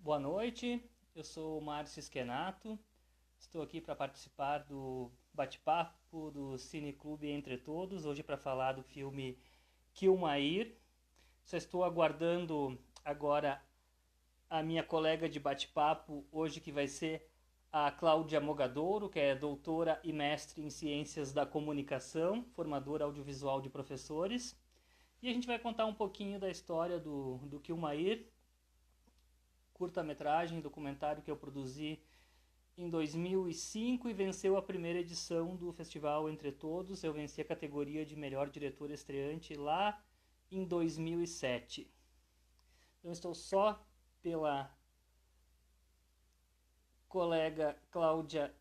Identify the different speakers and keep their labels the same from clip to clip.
Speaker 1: Boa noite, eu sou o Márcio Schenato, estou aqui para participar do bate-papo do Cineclube Entre Todos, hoje para falar do filme Kilmair. Só estou aguardando agora a minha colega de bate-papo hoje, que vai ser a Cláudia Mogadouro, que é doutora e mestre em Ciências da Comunicação, formadora audiovisual de professores. E a gente vai contar um pouquinho da história do Kilmair, curta-metragem, documentário que eu produzi em 2005 e venceu a primeira edição do Festival Entre Todos. Eu venci a categoria de melhor diretor estreante lá em 2007. Então estou só pela colega Cláudia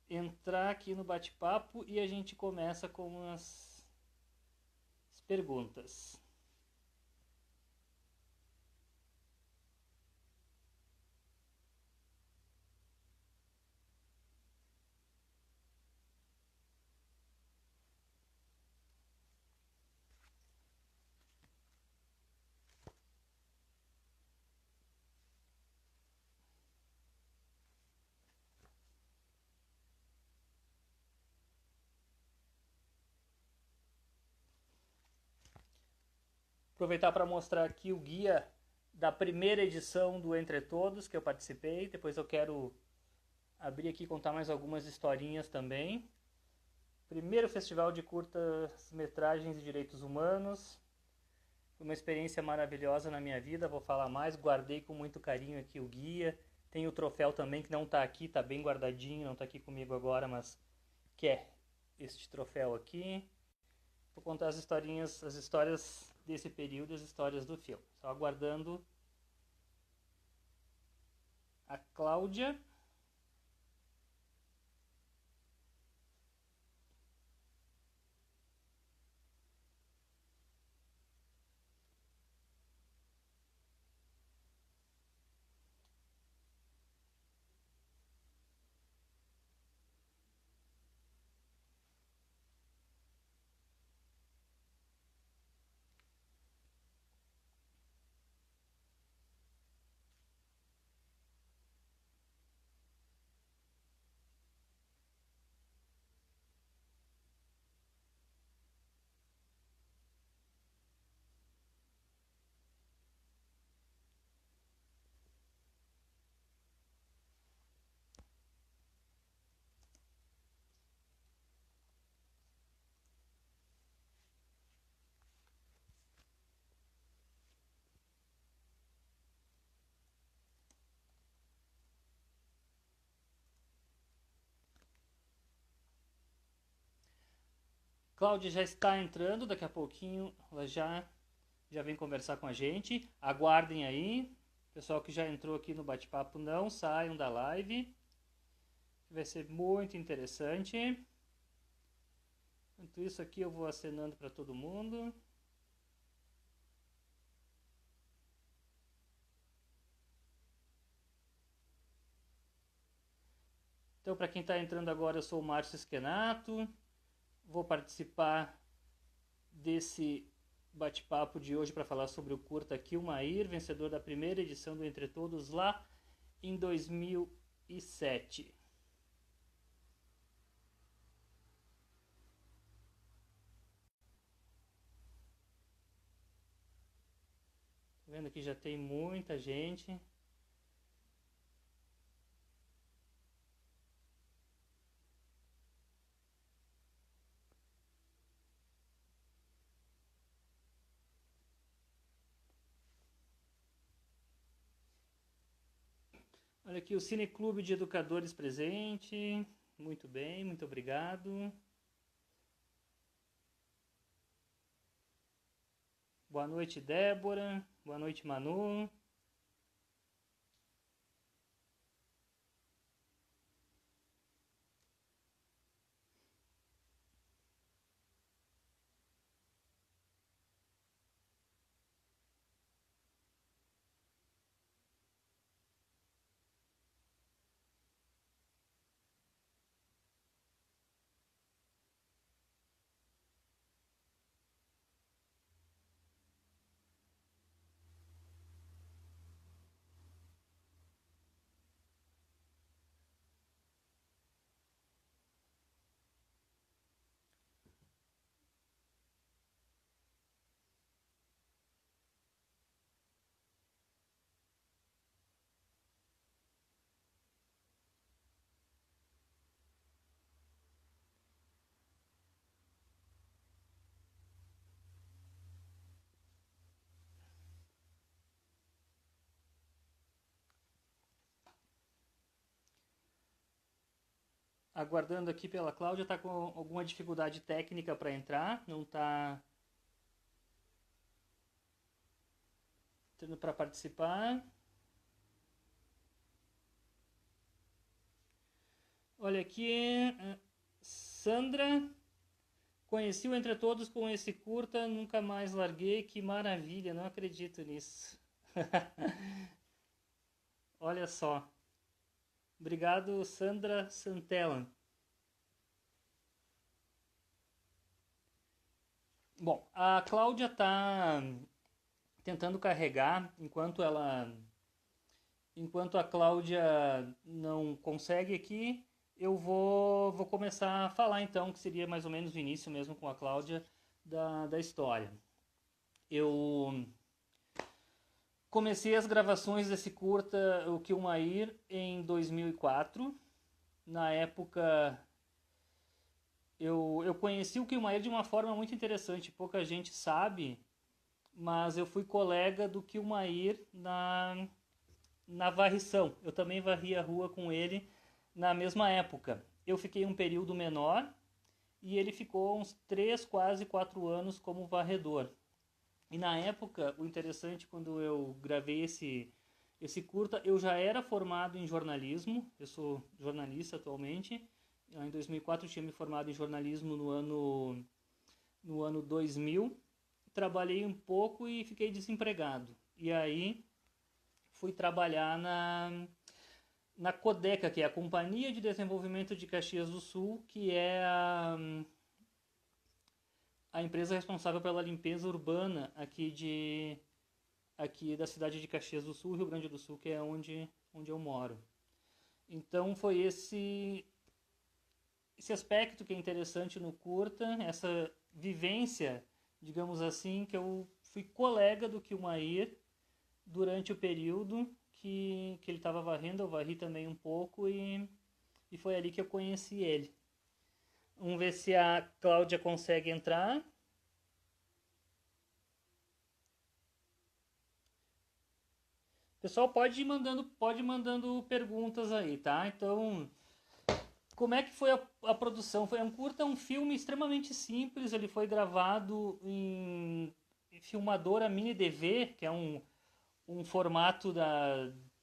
Speaker 1: entrar aqui no bate-papo e a gente começa com as perguntas. Aproveitar para mostrar aqui o guia da primeira edição do Entre Todos que eu participei. Depois eu quero abrir aqui e contar mais algumas historinhas também. Primeiro festival de curtas-metragens e direitos humanos. Foi uma experiência maravilhosa na minha vida, vou falar mais. Guardei com muito carinho aqui o guia. Tem o troféu também, que não está aqui, está bem guardadinho, não está aqui comigo agora, mas que é este troféu aqui. Vou contar as histórias desse período, as histórias do filme. Só aguardando a Cláudia. Cláudia já está entrando, daqui a pouquinho ela já vem conversar com a gente. Aguardem aí. Pessoal que já entrou aqui no bate-papo, não saiam da live. Vai ser muito interessante. Enquanto isso aqui eu vou acenando para todo mundo. Então, para quem está entrando agora, eu sou o Márcio Schenato. Vou participar desse bate-papo de hoje para falar sobre o curta Kilmair, vencedor da primeira edição do Entre Todos lá em 2007. Tô vendo que já tem muita gente. Olha aqui o Cineclube de Educadores presente. Muito bem, muito obrigado. Boa noite, Débora. Boa noite, Manu. aguardando aqui pela Cláudia, está com alguma dificuldade técnica para entrar, não está tendo para participar. Olha aqui, Sandra, conheci o Entre Todos com esse curta, nunca mais larguei, que maravilha, não acredito nisso. Olha só. Obrigado, Sandra Santella. Bom, a Cláudia está tentando carregar, enquanto a Cláudia não consegue aqui, eu vou começar a falar então, que seria mais ou menos o início mesmo com a Cláudia da história. Eu comecei as gravações desse curta, o Kilmair, em 2004. Na época, eu conheci o Kilmair de uma forma muito interessante, pouca gente sabe, mas eu fui colega do Kilmair na varrição. Eu também varri a rua com ele na mesma época. Eu fiquei um período menor e ele ficou uns 3, quase 4 anos como varredor. E na época, o interessante, quando eu gravei esse curta, eu já era formado em jornalismo, eu sou jornalista atualmente. Em 2004 eu tinha me formado em jornalismo no ano 2000. Trabalhei um pouco e fiquei desempregado. E aí fui trabalhar na Codeca, que é a Companhia de Desenvolvimento de Caxias do Sul, que é a empresa responsável pela limpeza urbana aqui da cidade de Caxias do Sul, Rio Grande do Sul, que é onde eu moro. Então foi esse aspecto que é interessante no curta, essa vivência, digamos assim, que eu fui colega do Kilmair durante o período que ele estava varrendo, eu varri também um pouco e foi ali que eu conheci ele. Vamos ver se a Cláudia consegue entrar. Pessoal, pode ir mandando perguntas aí, tá? Então, como é que foi a produção? Foi um curta, um filme extremamente simples. Ele foi gravado em filmadora mini DV, que é um formato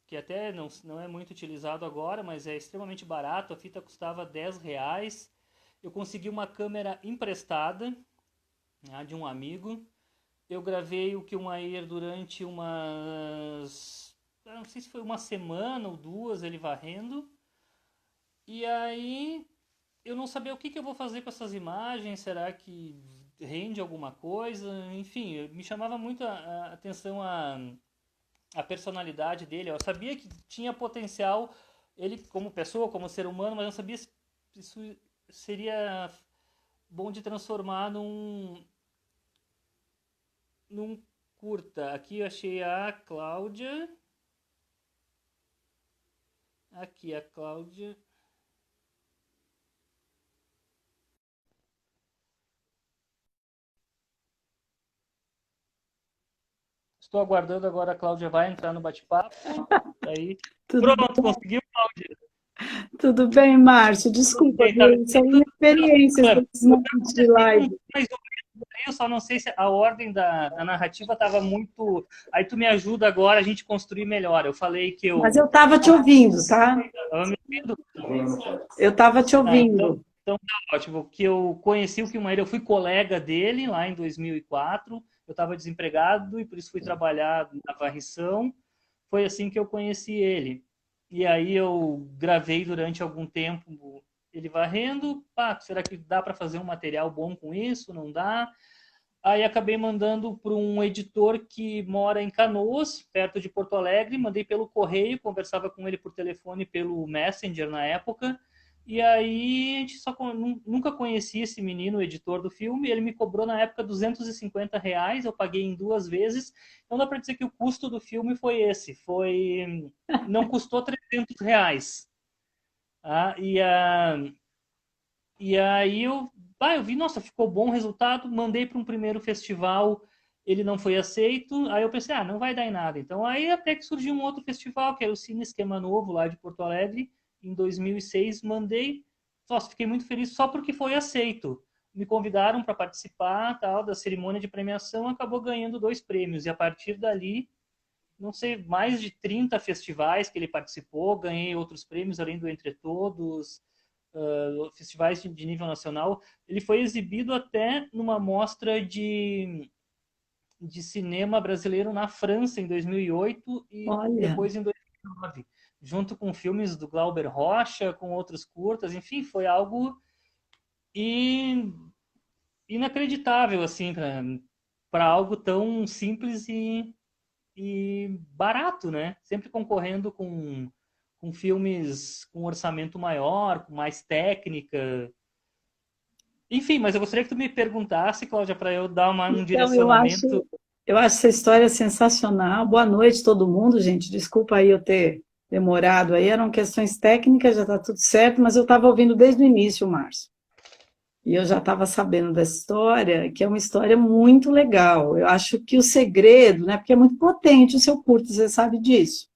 Speaker 1: que até não é muito utilizado agora, mas é extremamente barato. A fita custava R$10. Eu consegui uma câmera emprestada, né, de um amigo. Eu gravei o Kilmair durante não sei se foi uma semana ou 2, ele varrendo. E aí eu não sabia o que eu vou fazer com essas imagens, será que rende alguma coisa? Enfim, me chamava muito a atenção a personalidade dele. Eu sabia que tinha potencial, ele como pessoa, como ser humano, mas não sabia se isso seria bom de transformar num curta. Aqui eu achei a Cláudia. Aqui a Cláudia. Estou aguardando agora, a Cláudia vai entrar no bate-papo. Aí.
Speaker 2: Tudo
Speaker 1: Pronto,
Speaker 2: bem?
Speaker 1: conseguiu, Cláudia.
Speaker 2: Tudo bem, Márcio?
Speaker 1: Tudo
Speaker 2: Desculpa,
Speaker 1: bem, tá
Speaker 2: viu? São inexperiências
Speaker 1: claro.
Speaker 2: desses momentos de live.
Speaker 1: Mais ou menos, eu só não sei se a ordem da narrativa estava muito. Aí tu me ajuda agora a gente construir melhor. Eu falei que
Speaker 2: Mas
Speaker 1: eu.
Speaker 2: eu estava te ouvindo, tá?
Speaker 1: Tava me ouvindo?
Speaker 2: Eu estava te
Speaker 1: Ah, então,
Speaker 2: ouvindo.
Speaker 1: então tá ótimo. Que eu conheci o Kilmair, eu fui colega dele lá em 2004. Eu estava desempregado e por isso fui trabalhar na varrição. Foi assim que eu conheci ele. E aí eu gravei durante algum tempo ele varrendo. Pá, será que dá para fazer um material bom com isso? Não dá? Aí acabei mandando para um editor que mora em Canoas, perto de Porto Alegre. Mandei pelo correio, conversava com ele por telefone, pelo Messenger na época. E aí a gente nunca conhecia esse menino, o editor do filme. Ele me cobrou na época R$250, eu paguei em 2 vezes. Então dá para dizer que o custo do filme foi esse. Não custou R$300. Ah, e aí eu vi, nossa, ficou bom o resultado, mandei para um primeiro festival, ele não foi aceito, aí eu pensei, não vai dar em nada. Então aí até que surgiu um outro festival, que era o Cine Esquema Novo, lá de Porto Alegre, em 2006, mandei, Nossa, fiquei muito feliz só porque foi aceito. Me convidaram para participar tal da cerimônia de premiação, acabou ganhando 2 prêmios. E a partir dali, não sei, mais de 30 festivais que ele participou, ganhei outros prêmios além do Entre Todos, festivais de nível nacional. Ele foi exibido até numa mostra de cinema brasileiro na França em 2008 e
Speaker 2: Olha,
Speaker 1: depois em 2009, junto com filmes do Glauber Rocha, com outros curtas, enfim, foi algo inacreditável assim para algo tão simples e barato, né? Sempre concorrendo com filmes com orçamento maior, com mais técnica. Enfim, mas eu gostaria que tu me perguntasse, Cláudia, para eu dar um
Speaker 2: então
Speaker 1: direcionamento.
Speaker 2: eu acho essa história sensacional. Boa noite, todo mundo, gente. Desculpa aí eu ter demorado aí, eram questões técnicas, já está tudo certo, mas eu estava ouvindo desde o início, Márcio. E eu já estava sabendo dessa história, que é uma história muito legal. Eu acho que o segredo, né? Porque é muito potente o seu curto, você sabe disso.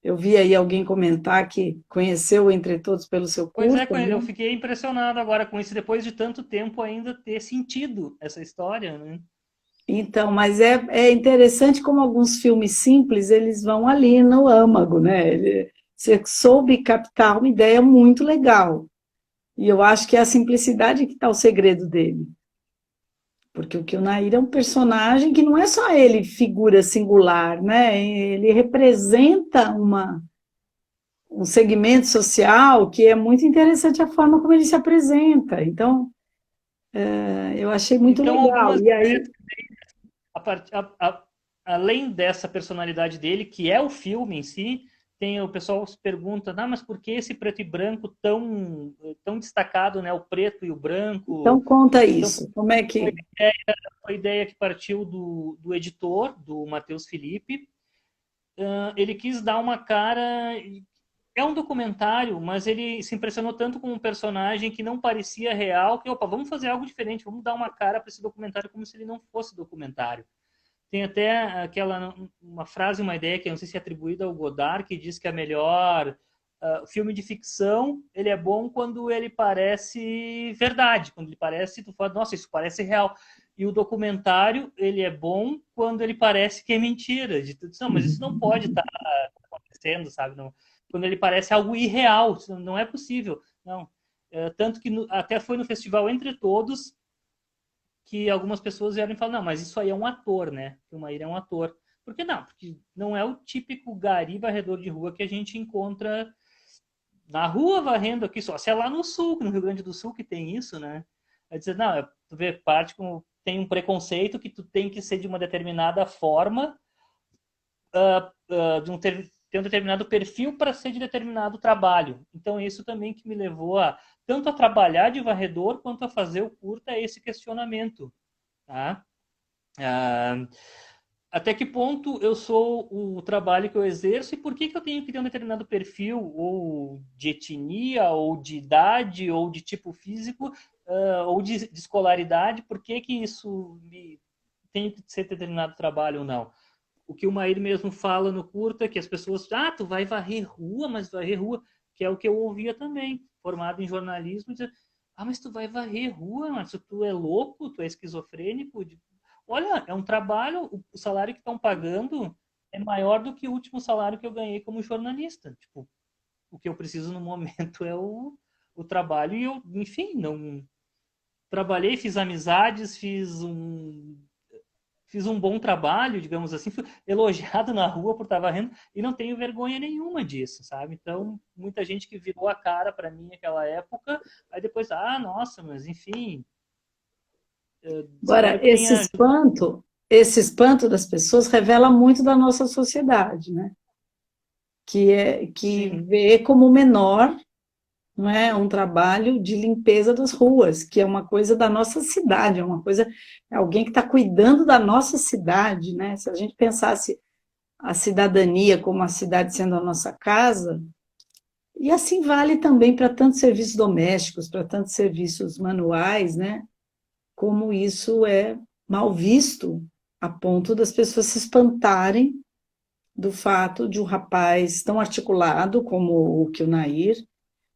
Speaker 2: Eu vi aí alguém comentar que conheceu o Entre Todos pelo seu
Speaker 1: Pois é,
Speaker 2: curta, né?
Speaker 1: eu fiquei impressionado agora com isso, depois de tanto tempo ainda ter sentido essa história, né?
Speaker 2: Então, mas é interessante como alguns filmes simples, eles vão ali no âmago, né? Você soube captar uma ideia muito legal. E eu acho que é a simplicidade que está o segredo dele. Porque o Nair é um personagem que não é só ele figura singular, né? Ele representa um segmento social que é muito interessante a forma como ele se apresenta. Então, eu achei muito
Speaker 1: Então,
Speaker 2: legal.
Speaker 1: algumas
Speaker 2: E aí,
Speaker 1: a part- a- a- além dessa personalidade dele, que é o filme em si, tem o pessoal se pergunta, ah, mas por que esse preto e branco tão destacado, né? O preto e o branco.
Speaker 2: então conta
Speaker 1: Então,
Speaker 2: isso. Como é
Speaker 1: foi
Speaker 2: que.
Speaker 1: a ideia que partiu do editor, do Matheus Felipe. Ele quis dar uma cara. É um documentário, mas ele se impressionou tanto com um personagem que não parecia real, que, opa, vamos fazer algo diferente, vamos dar uma cara para esse documentário como se ele não fosse documentário. Tem até uma frase, uma ideia que eu não sei se é atribuída ao Godard, que diz que a melhor filme de ficção, ele é bom quando ele parece verdade, quando ele parece, tu fala, nossa, isso parece real. E o documentário, ele é bom quando ele parece que é mentira. Não, mas isso não pode estar acontecendo, sabe? Não, quando ele parece algo irreal, isso não é possível. Não. Tanto que até foi no festival Entre Todos, que algumas pessoas vieram e falaram, não, mas isso aí é um ator, né? O Maíra é um ator. Por que não? Porque não é o típico gari varredor de rua que a gente encontra na rua varrendo aqui só. Se é lá no sul, no Rio Grande do Sul que tem isso, né? Vai dizer, não, tu vê parte como tem um preconceito que tu tem que ser de uma determinada forma, ter um determinado perfil para ser de determinado trabalho. Então, isso também que me levou tanto a trabalhar de varredor quanto a fazer o curta esse questionamento. Tá? Ah, até que ponto eu sou o trabalho que eu exerço e por que eu tenho que ter um determinado perfil, ou de etnia, ou de idade, ou de tipo físico, ou de escolaridade, por que isso tem que ser determinado trabalho ou não? O que o Maír mesmo fala no curta, que as pessoas, tu vai varrer rua, mas varrer rua, que é o que eu ouvia também, formado em jornalismo, dizer, mas tu vai varrer rua, mas tu é louco, tu é esquizofrênico. Olha, é um trabalho, o salário que estão pagando é maior do que o último salário que eu ganhei como jornalista. Tipo, o que eu preciso no momento é o trabalho e eu, enfim, não trabalhei, fiz amizades, fiz um bom trabalho, digamos assim, fui elogiado na rua por estar varrendo e não tenho vergonha nenhuma disso, sabe? Então, muita gente que virou a cara para mim naquela época, aí depois, nossa, mas enfim,
Speaker 2: Agora,
Speaker 1: espero que tenha.
Speaker 2: esse espanto das pessoas revela muito da nossa sociedade, né? Que
Speaker 1: Sim,
Speaker 2: vê como menor, não é, um trabalho de limpeza das ruas, que é uma coisa da nossa cidade, é alguém que está cuidando da nossa cidade, né? Se a gente pensasse a cidadania como a cidade sendo a nossa casa, e assim vale também para tantos serviços domésticos, para tantos serviços manuais, né? Como isso é mal visto a ponto das pessoas se espantarem do fato de um rapaz tão articulado como o Nair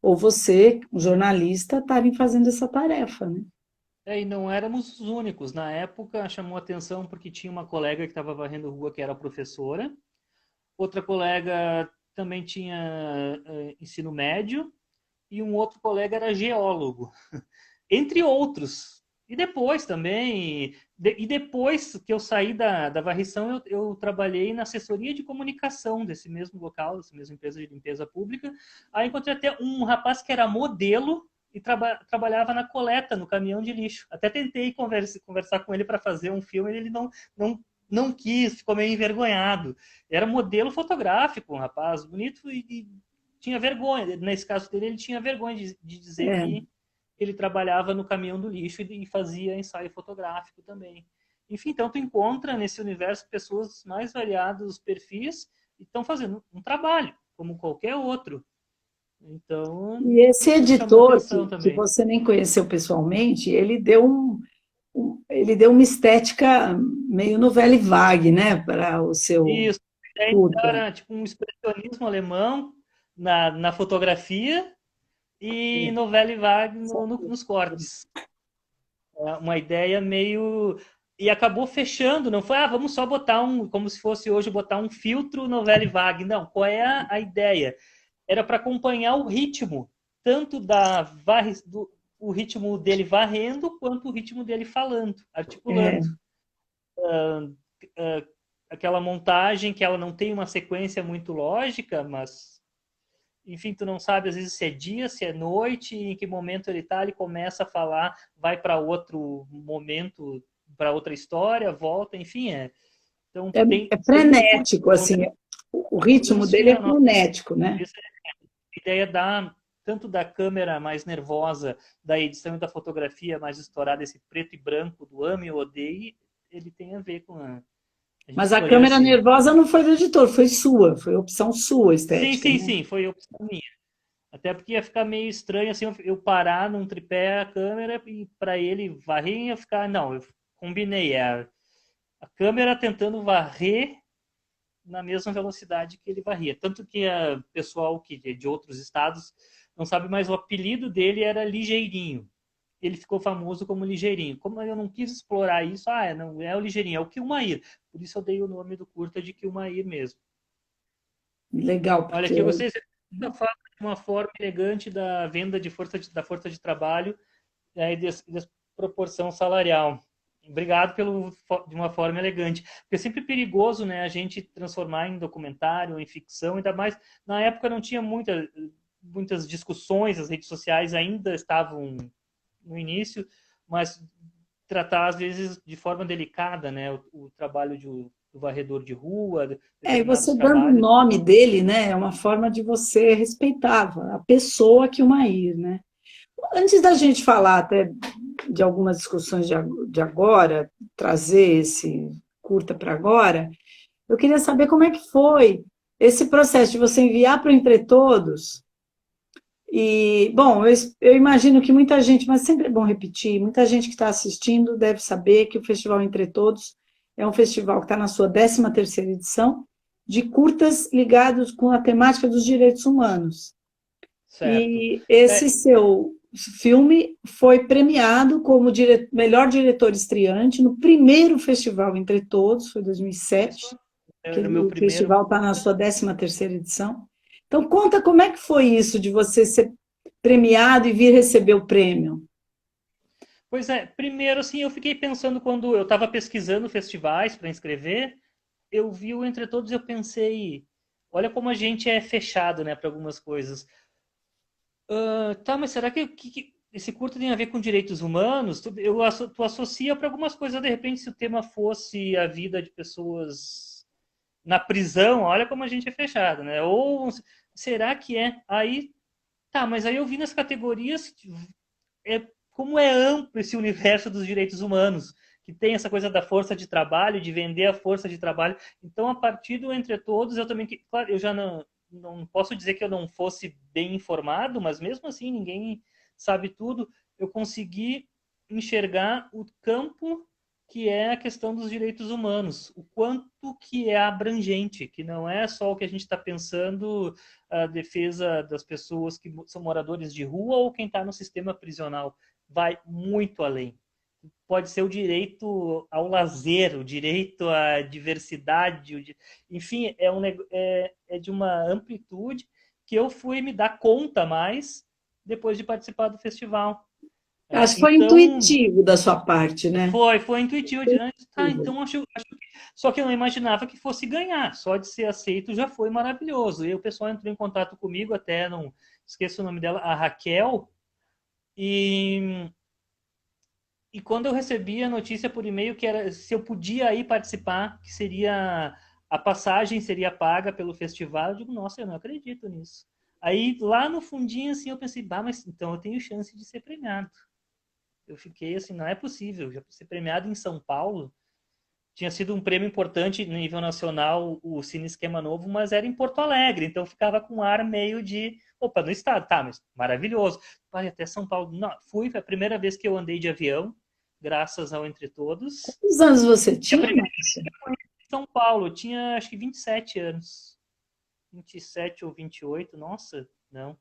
Speaker 2: ou você, um jornalista, estarem fazendo essa tarefa, né?
Speaker 1: E não éramos os únicos. Na época chamou atenção porque tinha uma colega que estava varrendo rua que era professora, outra colega também tinha ensino médio e um outro colega era geólogo, entre outros. E depois também, e depois que eu saí da varrição, eu trabalhei na assessoria de comunicação desse mesmo local, dessa mesma empresa de limpeza pública. Aí encontrei até um rapaz que era modelo e trabalhava na coleta, no caminhão de lixo. Até tentei conversar com ele para fazer um filme, ele não quis, ficou meio envergonhado. Era modelo fotográfico, um rapaz bonito e tinha vergonha. Nesse caso dele, ele tinha vergonha de dizer
Speaker 2: É,
Speaker 1: que ele trabalhava no caminhão do lixo e fazia ensaio fotográfico também. Enfim, então tu encontra nesse universo pessoas mais variados perfis e estão fazendo um trabalho, como qualquer outro. Então,
Speaker 2: e esse
Speaker 1: isso chamou
Speaker 2: editor,
Speaker 1: atenção
Speaker 2: que
Speaker 1: também.
Speaker 2: você nem conheceu pessoalmente, ele deu uma estética meio novela vague, né, para o seu
Speaker 1: Isso,
Speaker 2: curta.
Speaker 1: era tipo um expressionismo alemão na fotografia e novela vague nos cortes. Uma ideia meio. E acabou fechando, não foi, vamos só botar como se fosse hoje botar um filtro novela vague. Não, qual é a ideia? Era para acompanhar o ritmo, tanto o ritmo dele varrendo, quanto o ritmo dele falando,
Speaker 2: É,
Speaker 1: articulando. Uh, aquela montagem que ela não tem uma sequência muito lógica, mas enfim, tu não sabe às vezes se é dia, se é noite, em que momento ele tá, ele começa a falar, vai para outro momento, para outra história, volta, enfim, então
Speaker 2: é, é
Speaker 1: tem um curso
Speaker 2: frenético, assim, o ritmo
Speaker 1: anos
Speaker 2: dele
Speaker 1: tinha
Speaker 2: é
Speaker 1: a nossa
Speaker 2: frenético, né?
Speaker 1: ideia tanto da câmera mais nervosa, da edição e da fotografia mais estourada, esse preto e branco do ame ou odeie, ele tem a ver com a gente
Speaker 2: Mas a
Speaker 1: escolheu
Speaker 2: câmera
Speaker 1: esse.
Speaker 2: nervosa não foi do editor, foi sua, foi opção sua
Speaker 1: Sim,
Speaker 2: estética,
Speaker 1: sim,
Speaker 2: né?
Speaker 1: sim, foi opção minha. Até porque ia ficar meio estranho assim eu parar num tripé a câmera e para ele varrer ia ficar. Não, eu combinei. A câmera tentando varrer na mesma velocidade que ele varria. Tanto que o pessoal de outros estados não sabe, mas o apelido dele era Ligeirinho. Ele ficou famoso como Ligeirinho. Como eu não quis explorar isso, não é o Ligeirinho, é o Kilmair. Por isso eu dei o nome do curta de Kilmair mesmo.
Speaker 2: Legal,
Speaker 1: Olha,
Speaker 2: porque
Speaker 1: aqui você fala de uma forma elegante da venda da força de trabalho e desproporção salarial. Obrigado de uma forma elegante. Porque é sempre perigoso, né, a gente transformar em documentário, em ficção, ainda mais na época não tinha muitas discussões, as redes sociais ainda estavam no início, mas tratar às vezes de forma delicada, né, o trabalho do varredor de rua,
Speaker 2: e
Speaker 1: determinados
Speaker 2: você dando o
Speaker 1: trabalhos.
Speaker 2: nome dele, né, é uma forma de você respeitar a pessoa que o Maír, né? Antes da gente falar até de algumas discussões de agora, trazer esse curta para agora, eu queria saber como é que foi esse processo de você enviar para o Entre Todos. E, bom, eu imagino que muita gente, mas sempre é bom repetir, muita gente que está assistindo deve saber que o Festival Entre Todos é um festival que está na sua 13ª edição, de curtas ligados com a temática dos direitos humanos.
Speaker 1: Certo.
Speaker 2: E esse
Speaker 1: É,
Speaker 2: seu filme foi premiado como melhor diretor estreante no primeiro festival Entre Todos, foi
Speaker 1: isso
Speaker 2: 2007, que
Speaker 1: era o meu
Speaker 2: o
Speaker 1: primeiro
Speaker 2: festival está na
Speaker 1: curta.
Speaker 2: sua 13ª edição. Então, conta como é que foi isso de você ser premiado e vir receber o prêmio.
Speaker 1: Pois é, primeiro assim, eu fiquei pensando quando eu estava pesquisando festivais para inscrever, eu vi o Entre Todos e eu pensei, olha como a gente é fechado, né, para algumas coisas. Tá, mas será que esse curto tem a ver com direitos humanos? Tu associa para algumas coisas, de repente, se o tema fosse a vida de pessoas na prisão, olha como a gente é fechado, né? Ou será que é? Aí, tá, mas aí eu vi nas categorias como é amplo esse universo dos direitos humanos, que tem essa coisa da força de trabalho, de vender a força de trabalho. Então, a partir do Entre Todos, eu também, claro, eu já não posso dizer que eu não fosse bem informado, mas mesmo assim, ninguém sabe tudo. Eu consegui enxergar o campo que é a questão dos direitos humanos, o quanto que é abrangente, que não é só o que a gente está pensando, a defesa das pessoas que são moradores de rua ou quem está no sistema prisional, vai muito além. Pode ser o direito ao lazer, o direito à diversidade, enfim, é de uma amplitude que eu fui me dar conta mais depois de participar do festival.
Speaker 2: Acho que foi
Speaker 1: Então,
Speaker 2: intuitivo da sua parte, né?
Speaker 1: foi intuitivo. Tá, então acho que... Só que eu não imaginava que fosse ganhar. Só de ser aceito já foi maravilhoso. E o pessoal entrou em contato comigo, até não esqueço o nome dela, a Raquel. E, e quando eu recebi a notícia por e-mail que era se eu podia ir participar, que seria a passagem seria paga pelo festival, eu digo, nossa, eu não acredito nisso. Aí lá no fundinho assim eu pensei, bah, mas então eu tenho chance de ser premiado. Eu fiquei assim, não é possível, já ser premiado em São Paulo. Tinha sido um prêmio importante no nível nacional, o Cine Esquema Novo, mas era em Porto Alegre, então ficava com um ar meio de, opa, no estado, tá, mas maravilhoso. Vai até São Paulo. Não, fui, foi a primeira vez que eu andei de avião, graças ao Entre Todos.
Speaker 2: Quantos anos você
Speaker 1: E a
Speaker 2: tinha,
Speaker 1: primeira
Speaker 2: Márcia?
Speaker 1: vez que eu fui em São Paulo, eu tinha acho que 27 anos. 27 ou 28, nossa, não.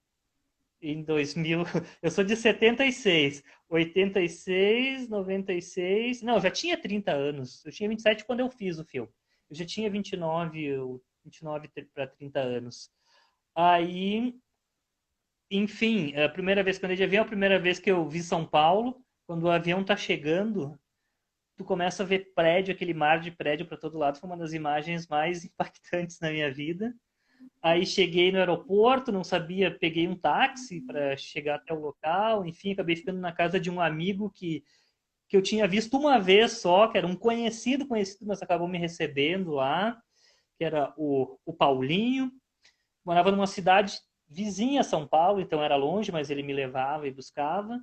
Speaker 1: Em 2000, eu sou de 76, 86, 96, não, eu já tinha 30 anos, eu tinha 27 quando eu fiz o filme, eu já tinha 29 para 30 anos. Aí, enfim, a primeira vez que eu andei de avião, a primeira vez que eu vi São Paulo, quando o avião tá chegando, tu começa a ver prédio, aquele mar de prédio para todo lado, foi uma das imagens mais impactantes na minha vida. Aí cheguei no aeroporto, não sabia, peguei um táxi para chegar até o local, enfim, acabei ficando na casa de um amigo que eu tinha visto uma vez só, que era um conhecido, mas acabou me recebendo lá, que era o Paulinho. Morava numa cidade vizinha a São Paulo, então era longe, mas ele me levava e buscava.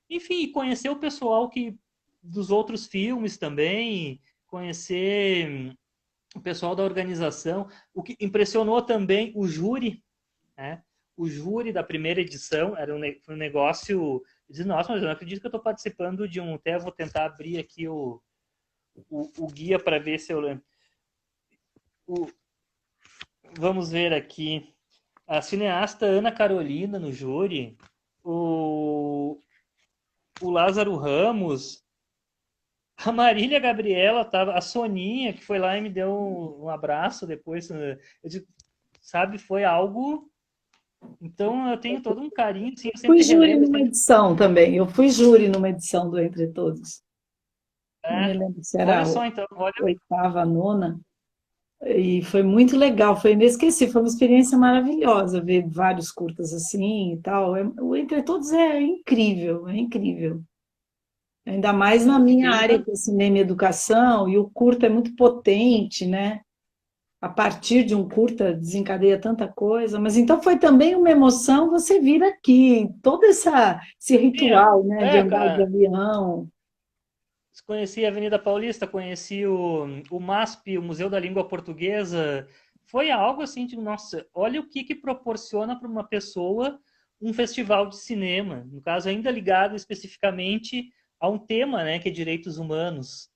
Speaker 1: Enfim, conhecer o pessoal que dos outros filmes também, conhecer o pessoal da organização. O que impressionou também o júri, né? O júri da primeira edição foi um negócio. Eu disse, nossa, mas eu não acredito que eu estou participando de um. Até vou tentar abrir aqui o guia para ver se eu lembro. O, vamos ver aqui. A cineasta Ana Carolina no júri, o, o Lázaro Ramos, a Marília Gabriela, tava, a Soninha, que foi lá e me deu um abraço depois. Eu digo, sabe, foi algo. Então eu tenho todo um carinho, assim, eu
Speaker 2: Fui
Speaker 1: sempre
Speaker 2: júri
Speaker 1: relembro.
Speaker 2: numa
Speaker 1: Sempre,
Speaker 2: edição também. Eu fui júri numa edição do Entre Todos. Não me
Speaker 1: é,
Speaker 2: lembro se era
Speaker 1: olha
Speaker 2: a
Speaker 1: só, então, olha,
Speaker 2: oitava, a nona. E foi muito legal, foi inesquecível, foi uma experiência maravilhosa ver vários curtas assim e tal. O Entre Todos é incrível, é incrível. Ainda mais na
Speaker 1: eu
Speaker 2: minha
Speaker 1: fiquei
Speaker 2: área, que é cinema e educação, e o curta é muito potente, né? A partir de um curta desencadeia tanta coisa, mas então foi também uma emoção você vir aqui, todo esse ritual, né, de andar de
Speaker 1: cara,
Speaker 2: avião.
Speaker 1: conheci a Avenida Paulista, conheci o MASP, o Museu da Língua Portuguesa. Foi algo assim de, nossa, olha o que proporciona para uma pessoa um festival de cinema, no caso ainda ligado especificamente a um tema, né, que é direitos humanos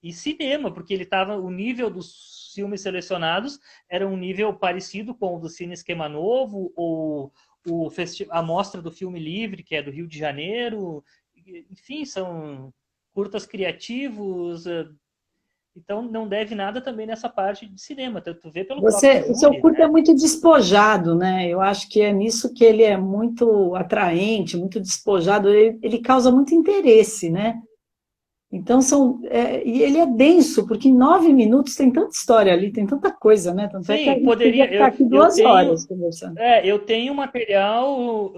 Speaker 1: e cinema, porque ele estava o nível dos filmes selecionados era um nível parecido com o do Cine Esquema Novo ou a mostra do Filme Livre, que é do Rio de Janeiro. Enfim, são curtas criativos, então não deve nada também nessa parte de cinema, tu vê pelo próprio
Speaker 2: O seu
Speaker 1: júri,
Speaker 2: curta é
Speaker 1: né?
Speaker 2: muito despojado, né? Eu acho que é nisso que ele é muito atraente, muito despojado, ele causa muito interesse, né? Então e ele é denso, porque em 9 minutos tem tanta história ali, tem tanta coisa, né? Tanto é que a
Speaker 1: Sim,
Speaker 2: gente podia
Speaker 1: poderia,
Speaker 2: ficar aqui
Speaker 1: eu
Speaker 2: 2 horas
Speaker 1: tenho,
Speaker 2: conversando.
Speaker 1: eu tenho material,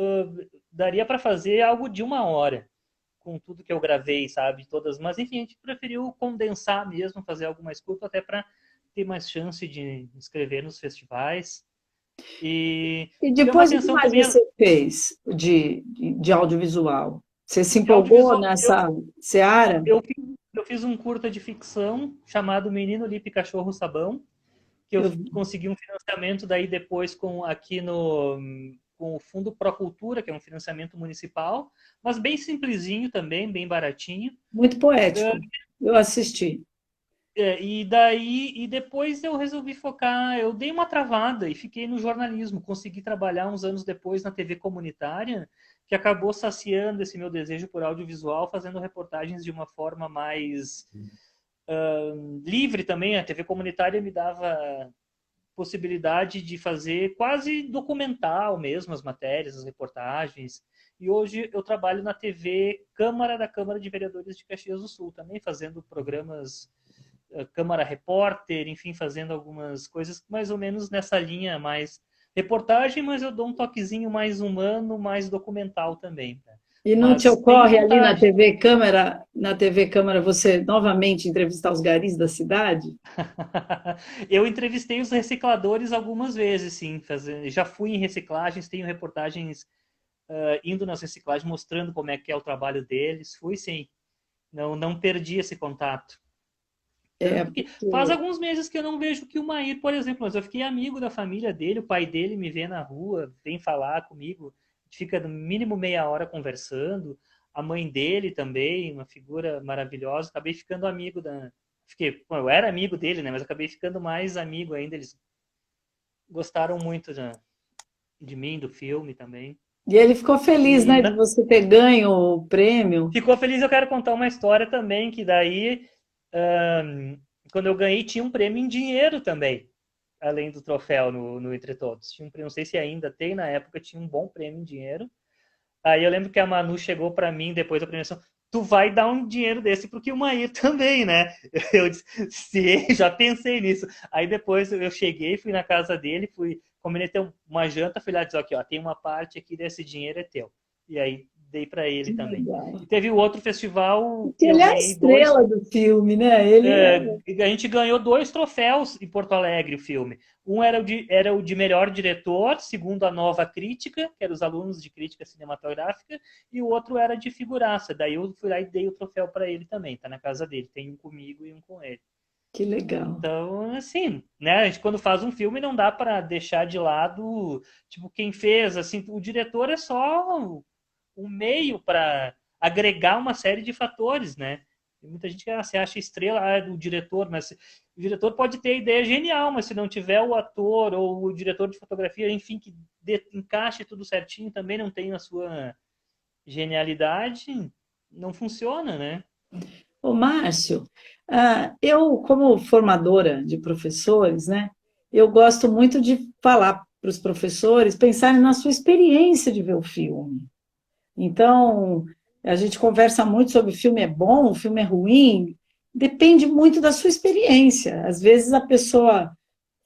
Speaker 1: daria para fazer algo de 1 hora, com tudo que eu gravei, sabe, todas, mas enfim, a gente preferiu condensar mesmo, fazer algo mais curto, até para ter mais chance de escrever nos festivais, e
Speaker 2: E
Speaker 1: chama
Speaker 2: depois, o que
Speaker 1: atenção
Speaker 2: mais
Speaker 1: também
Speaker 2: você fez de audiovisual? Você se
Speaker 1: de
Speaker 2: empolgou
Speaker 1: audiovisual.
Speaker 2: nessa seara?
Speaker 1: Eu fiz um curta de ficção chamado Menino Lipe Cachorro Sabão, que eu
Speaker 2: Eu
Speaker 1: consegui um financiamento daí depois aqui no com o Fundo Procultura, que é um financiamento municipal, mas bem simplesinho também, bem baratinho.
Speaker 2: Muito poético. eu assisti.
Speaker 1: E daí, e depois eu resolvi focar, eu dei uma travada e fiquei no jornalismo. Consegui trabalhar uns anos depois na TV comunitária, que acabou saciando esse meu desejo por audiovisual, fazendo reportagens de uma forma mais livre também. A TV comunitária me dava possibilidade de fazer quase documental mesmo as matérias, as reportagens. E hoje eu trabalho na TV Câmara da Câmara de Vereadores de Caxias do Sul, também fazendo programas Câmara Repórter, enfim, fazendo algumas coisas mais ou menos nessa linha mais reportagem, mas eu dou um toquezinho mais humano, mais documental também. Né?
Speaker 2: E não te
Speaker 1: Mas tenho
Speaker 2: ocorre ali
Speaker 1: vontade.
Speaker 2: Na TV Câmara, você novamente entrevistar os garis da cidade?
Speaker 1: Eu entrevistei os recicladores algumas vezes, sim. Já fui em reciclagens, tenho reportagens indo nas reciclagens, mostrando como é que é o trabalho deles. Fui, sim. Não perdi esse contato.
Speaker 2: É,
Speaker 1: Tanto que faz
Speaker 2: porque
Speaker 1: alguns meses que eu não vejo que o Maír, por exemplo, mas eu fiquei amigo da família dele, o pai dele me vê na rua, vem falar comigo, fica no mínimo meia hora conversando. A mãe dele também, uma figura maravilhosa. Acabei ficando amigo da. Fiquei, bom, eu era amigo dele, né? Mas acabei ficando mais amigo ainda. Eles gostaram muito de mim, do filme também.
Speaker 2: e ele ficou feliz,
Speaker 1: E
Speaker 2: né, de você ter ganho o prêmio.
Speaker 1: ficou feliz. Eu quero contar uma história também, que daí, quando eu ganhei, tinha um prêmio em dinheiro também, além do troféu no Entre Todos. Tinha um prêmio, não sei se ainda tem, na época tinha um bom prêmio em dinheiro. Aí eu lembro que a Manu chegou para mim depois da premiação, tu vai dar um dinheiro desse porque o Maír também, né? Eu disse, sim, já pensei nisso. Aí depois eu cheguei, fui na casa dele, combinei ter uma janta, fui lá e disse, aqui, ó, tem uma parte aqui desse dinheiro é teu. E aí dei para ele
Speaker 2: Que
Speaker 1: também.
Speaker 2: legal.
Speaker 1: E teve o outro festival
Speaker 2: Porque
Speaker 1: que eu
Speaker 2: ele é a
Speaker 1: ganhei dois.
Speaker 2: estrela do filme, né?
Speaker 1: A gente ganhou dois troféus em Porto Alegre, o filme. Um era o de melhor diretor, segundo a Nova Crítica, que eram os alunos de crítica cinematográfica, e o outro era de figuraça. Daí eu fui lá e dei o troféu para ele também, tá na casa dele. Tem um comigo e um com ele.
Speaker 2: Que legal.
Speaker 1: Então, assim, né, a gente quando faz um filme não dá para deixar de lado, tipo, quem fez, assim, o diretor é só um meio para agregar uma série de fatores, né? Tem muita gente que se acha estrela do diretor, mas o diretor pode ter ideia genial, mas se não tiver o ator ou o diretor de fotografia, enfim, que encaixe tudo certinho, também não tem a sua genialidade, não funciona, né?
Speaker 2: Ô, Márcio, eu, como formadora de professores, né, eu gosto muito de falar para os professores pensarem na sua experiência de ver o filme. Então, a gente conversa muito sobre o filme é bom, o filme é ruim, depende muito da sua experiência. Às vezes a pessoa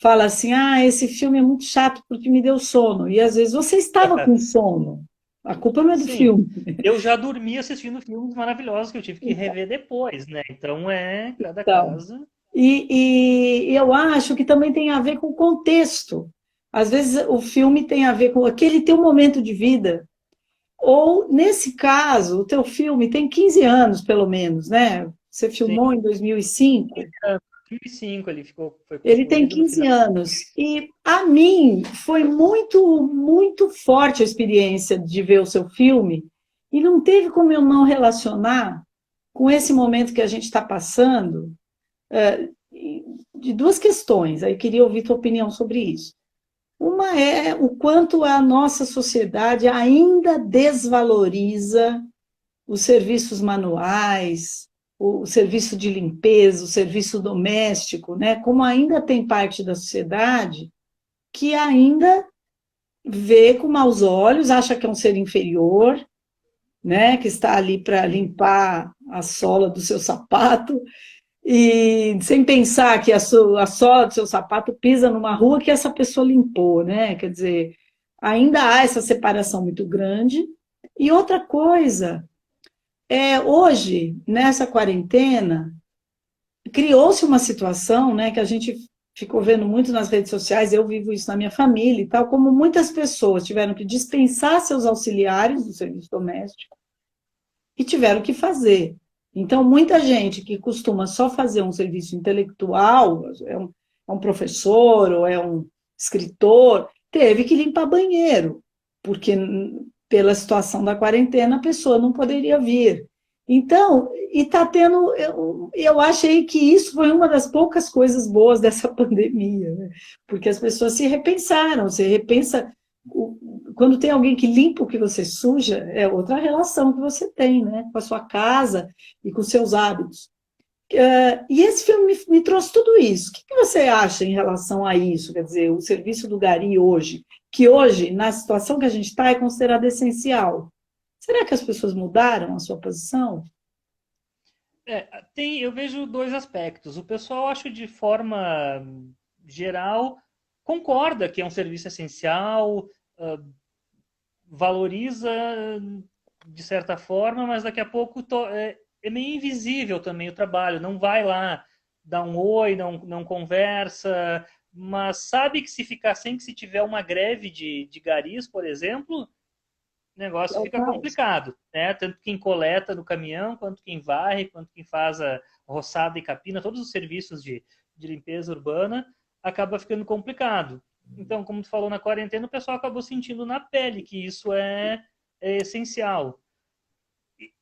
Speaker 2: fala assim: ah, esse filme é muito chato porque me deu sono, e às vezes você estava com sono. A culpa não é do
Speaker 1: Sim.
Speaker 2: filme.
Speaker 1: Eu já dormi assistindo filmes maravilhosos que eu tive que rever depois, né? Então é cada
Speaker 2: Então,
Speaker 1: caso.
Speaker 2: e eu acho que também tem a ver com o contexto. Às vezes o filme tem a ver com aquele teu momento de vida. Ou, nesse caso, o teu filme tem 15 anos, pelo menos, né? Você
Speaker 1: Sim,
Speaker 2: filmou em 2005.
Speaker 1: 2005 ele foi
Speaker 2: Ele tem
Speaker 1: concluído no
Speaker 2: 15
Speaker 1: final.
Speaker 2: anos. E, a mim, foi muito, muito forte a experiência de ver o seu filme. E não teve como eu não relacionar com esse momento que a gente está passando, de duas questões. Aí queria ouvir tua opinião sobre isso. Uma é o quanto a nossa sociedade ainda desvaloriza os serviços manuais, o serviço de limpeza, o serviço doméstico, né? Como ainda tem parte da sociedade que ainda vê com maus olhos, acha que é um ser inferior, né? Que está ali para
Speaker 1: Sim.
Speaker 2: limpar a sola do seu sapato e sem pensar que a sola do seu sapato pisa numa rua que essa pessoa limpou, né? Quer dizer, ainda há essa separação muito grande. E outra coisa, hoje, nessa quarentena, criou-se uma situação, né, que a gente ficou vendo muito nas redes sociais, eu vivo isso na minha família e tal, como muitas pessoas tiveram que dispensar seus auxiliares do serviço doméstico e tiveram que fazer. Então, muita gente que costuma só fazer um serviço intelectual, é um professor ou é um escritor, teve que limpar banheiro, porque pela situação da quarentena a pessoa não poderia vir. Então, e está tendo, eu achei que isso foi uma das poucas coisas boas dessa pandemia, né? Porque as pessoas se repensaram, você repensa, quando tem alguém que limpa o que você suja, é outra relação que você tem, né? Com a sua casa e com os seus hábitos. E esse filme me trouxe tudo isso. O que você acha em relação a isso? Quer dizer, o serviço do Gari hoje, que hoje, na situação que a gente está, é considerado essencial. Será que as pessoas mudaram a sua posição?
Speaker 1: Eu vejo dois aspectos. O pessoal, acho de forma geral, concorda que é um serviço essencial, valoriza de certa forma, mas daqui a pouco é meio invisível também o trabalho. Não vai lá dar um oi, não conversa, mas sabe que se ficar sem, que se tiver uma greve de garis, por exemplo, o
Speaker 2: É
Speaker 1: negócio
Speaker 2: o
Speaker 1: fica
Speaker 2: caos.
Speaker 1: complicado, né? Tanto quem coleta no caminhão, quanto quem varre, quanto quem faz a roçada e capina, todos os serviços de limpeza urbana, acaba ficando complicado. Então, como tu falou, na quarentena, o pessoal acabou sentindo na pele que isso é essencial.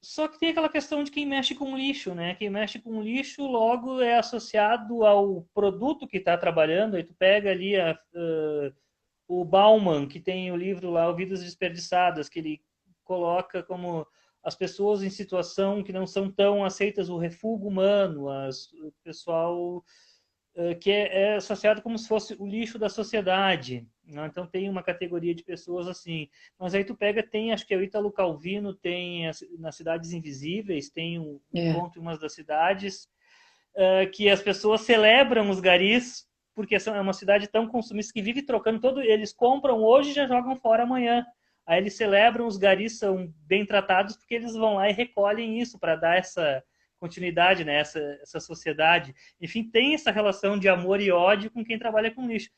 Speaker 1: Só que tem aquela questão de quem mexe com lixo, né? Quem mexe com lixo logo é associado ao produto que está trabalhando. Aí tu pega ali o Bauman, que tem o livro lá, O Vidas Desperdiçadas, que ele coloca como as pessoas em situação que não são tão aceitas, o refúgio humano, o pessoal que é associado como se fosse o lixo da sociedade. Né? Então tem uma categoria de pessoas assim. Mas aí tu pega, tem, acho que é o Ítalo Calvino, tem nas Cidades Invisíveis, tem um
Speaker 2: É,
Speaker 1: conto em uma das cidades, que as pessoas celebram os garis, porque é uma cidade tão consumista que vive trocando todo. Eles compram hoje e já jogam fora amanhã. Aí eles celebram, os garis são bem tratados porque eles vão lá e recolhem isso para dar essa continuidade, né? Essa sociedade. Enfim, tem essa relação de amor e ódio com quem trabalha com lixo.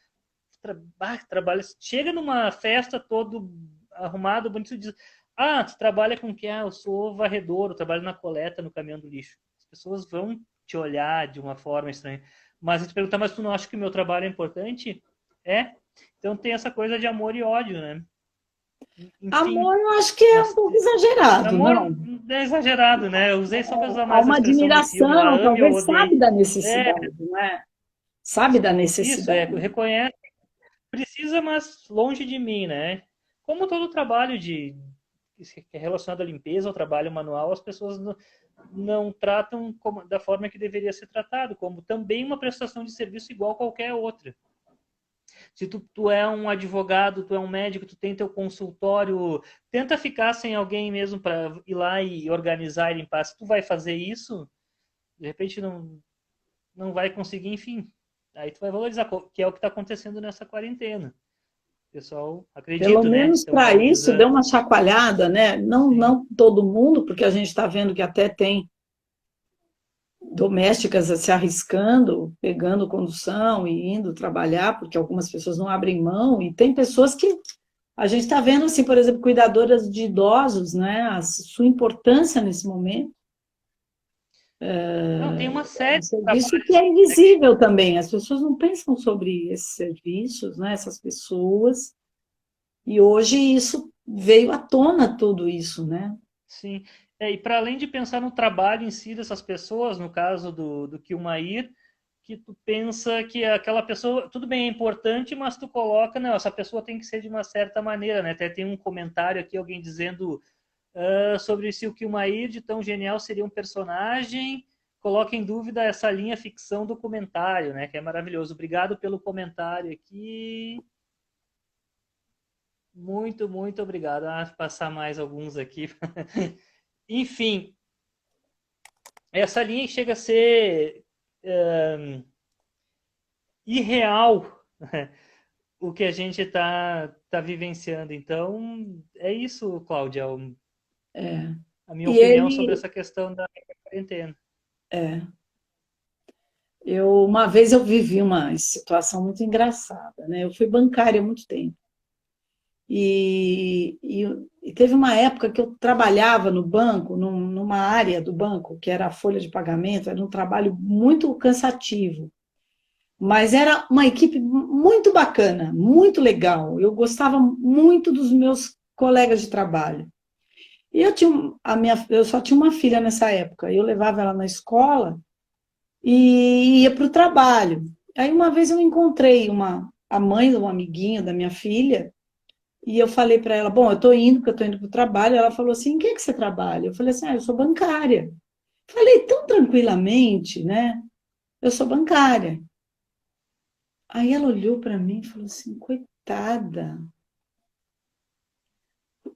Speaker 1: Trabalha, chega numa festa todo arrumado, bonito, diz: ah, tu trabalha com que? Ah, eu sou varredor, eu trabalho na coleta, no caminhão do lixo. As pessoas vão te olhar de uma forma estranha. Mas a gente perguntar, mas tu não acha que o meu trabalho é importante? É. Então tem essa coisa de amor e ódio, né? Enfim,
Speaker 2: amor, eu acho que é um
Speaker 1: mas
Speaker 2: pouco exagerado,
Speaker 1: amor
Speaker 2: não?
Speaker 1: é exagerado, né? Eu usei só para usar
Speaker 2: Há
Speaker 1: mais a
Speaker 2: uma
Speaker 1: expressão do filme lá,
Speaker 2: admiração,
Speaker 1: ame ou
Speaker 2: talvez
Speaker 1: odeie.
Speaker 2: sabe da
Speaker 1: É,
Speaker 2: necessidade, não é? Sabe da
Speaker 1: isso,
Speaker 2: necessidade.
Speaker 1: reconhece, precisa, mas longe de mim, né? Como todo trabalho que é relacionado à limpeza, ao trabalho manual, as pessoas não tratam da forma que deveria ser tratado, como também uma prestação de serviço igual a qualquer outra. Se tu é um advogado, tu é um médico, tu tem teu consultório, tenta ficar sem alguém mesmo para ir lá e organizar e limpar. Se tu vai fazer isso, de repente não vai conseguir, enfim. Aí tu vai valorizar, que é o que está acontecendo nessa quarentena. Pessoal,
Speaker 2: Pelo
Speaker 1: acredito, né?
Speaker 2: menos
Speaker 1: Estão
Speaker 2: para isso, deu
Speaker 1: valorizando.
Speaker 2: uma chacoalhada, né? Não,
Speaker 1: Sim.
Speaker 2: não todo mundo, porque a gente está vendo que até tem domésticas se arriscando, pegando condução e indo trabalhar, porque algumas pessoas não abrem mão, e tem pessoas que a gente está vendo, assim, por exemplo, cuidadoras de idosos, né? A sua importância nesse momento.
Speaker 1: Não, tem uma
Speaker 2: É um
Speaker 1: série de
Speaker 2: serviço que
Speaker 1: trabalhos,
Speaker 2: é
Speaker 1: né, que
Speaker 2: invisível também. As pessoas não pensam sobre esses serviços, né? Essas pessoas. E hoje isso veio à tona tudo isso, né?
Speaker 1: sim. E para além de pensar no trabalho em si dessas pessoas, no caso do Kilmair, que tu pensa que aquela pessoa, tudo bem, é importante, mas tu coloca, não, essa pessoa tem que ser de uma certa maneira, né? Até tem um comentário aqui, alguém dizendo sobre se o Kilmair de tão genial seria um personagem, coloca em dúvida essa linha ficção do comentário, né? Que é maravilhoso. Obrigado pelo comentário aqui. Muito, muito obrigado. Vou passar mais alguns aqui. Enfim, essa linha chega a ser irreal o que a gente tá vivenciando. Então, é isso, Cláudia,
Speaker 2: É.
Speaker 1: a minha
Speaker 2: E
Speaker 1: opinião sobre
Speaker 2: ele,
Speaker 1: essa questão da quarentena.
Speaker 2: é, uma vez eu vivi uma situação muito engraçada, né? Eu fui bancária há muito tempo. E teve uma época que eu trabalhava no banco, numa área do banco, que era a folha de pagamento, era um trabalho muito cansativo. Mas era uma equipe muito bacana, muito legal. Eu gostava muito dos meus colegas de trabalho. E eu só tinha uma filha nessa época. Eu levava ela na escola e ia para o trabalho. Aí uma vez eu encontrei a mãe de um amiguinho da minha filha e eu falei para ela, bom, eu estou indo porque eu estou indo para o trabalho. Ela falou assim, em que você trabalha? Eu falei assim, eu sou bancária. Falei tão tranquilamente, né? Eu sou bancária. Aí ela olhou para mim e falou assim, coitada,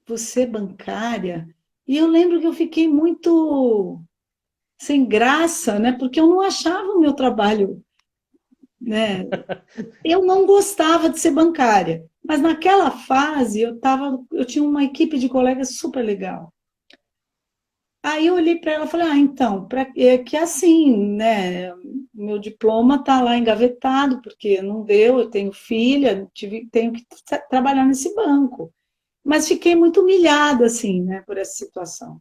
Speaker 2: você é bancária? E eu lembro que eu fiquei muito sem graça, né? Porque eu não achava o meu trabalho, né? Eu não gostava de ser bancária, mas naquela fase eu tinha uma equipe de colegas super legal. Aí eu olhei para ela e falei, então, é que assim, né? Meu diploma está lá engavetado, porque não deu, eu tenho filha, tenho que trabalhar nesse banco. Mas fiquei muito humilhada, assim, né, por essa situação.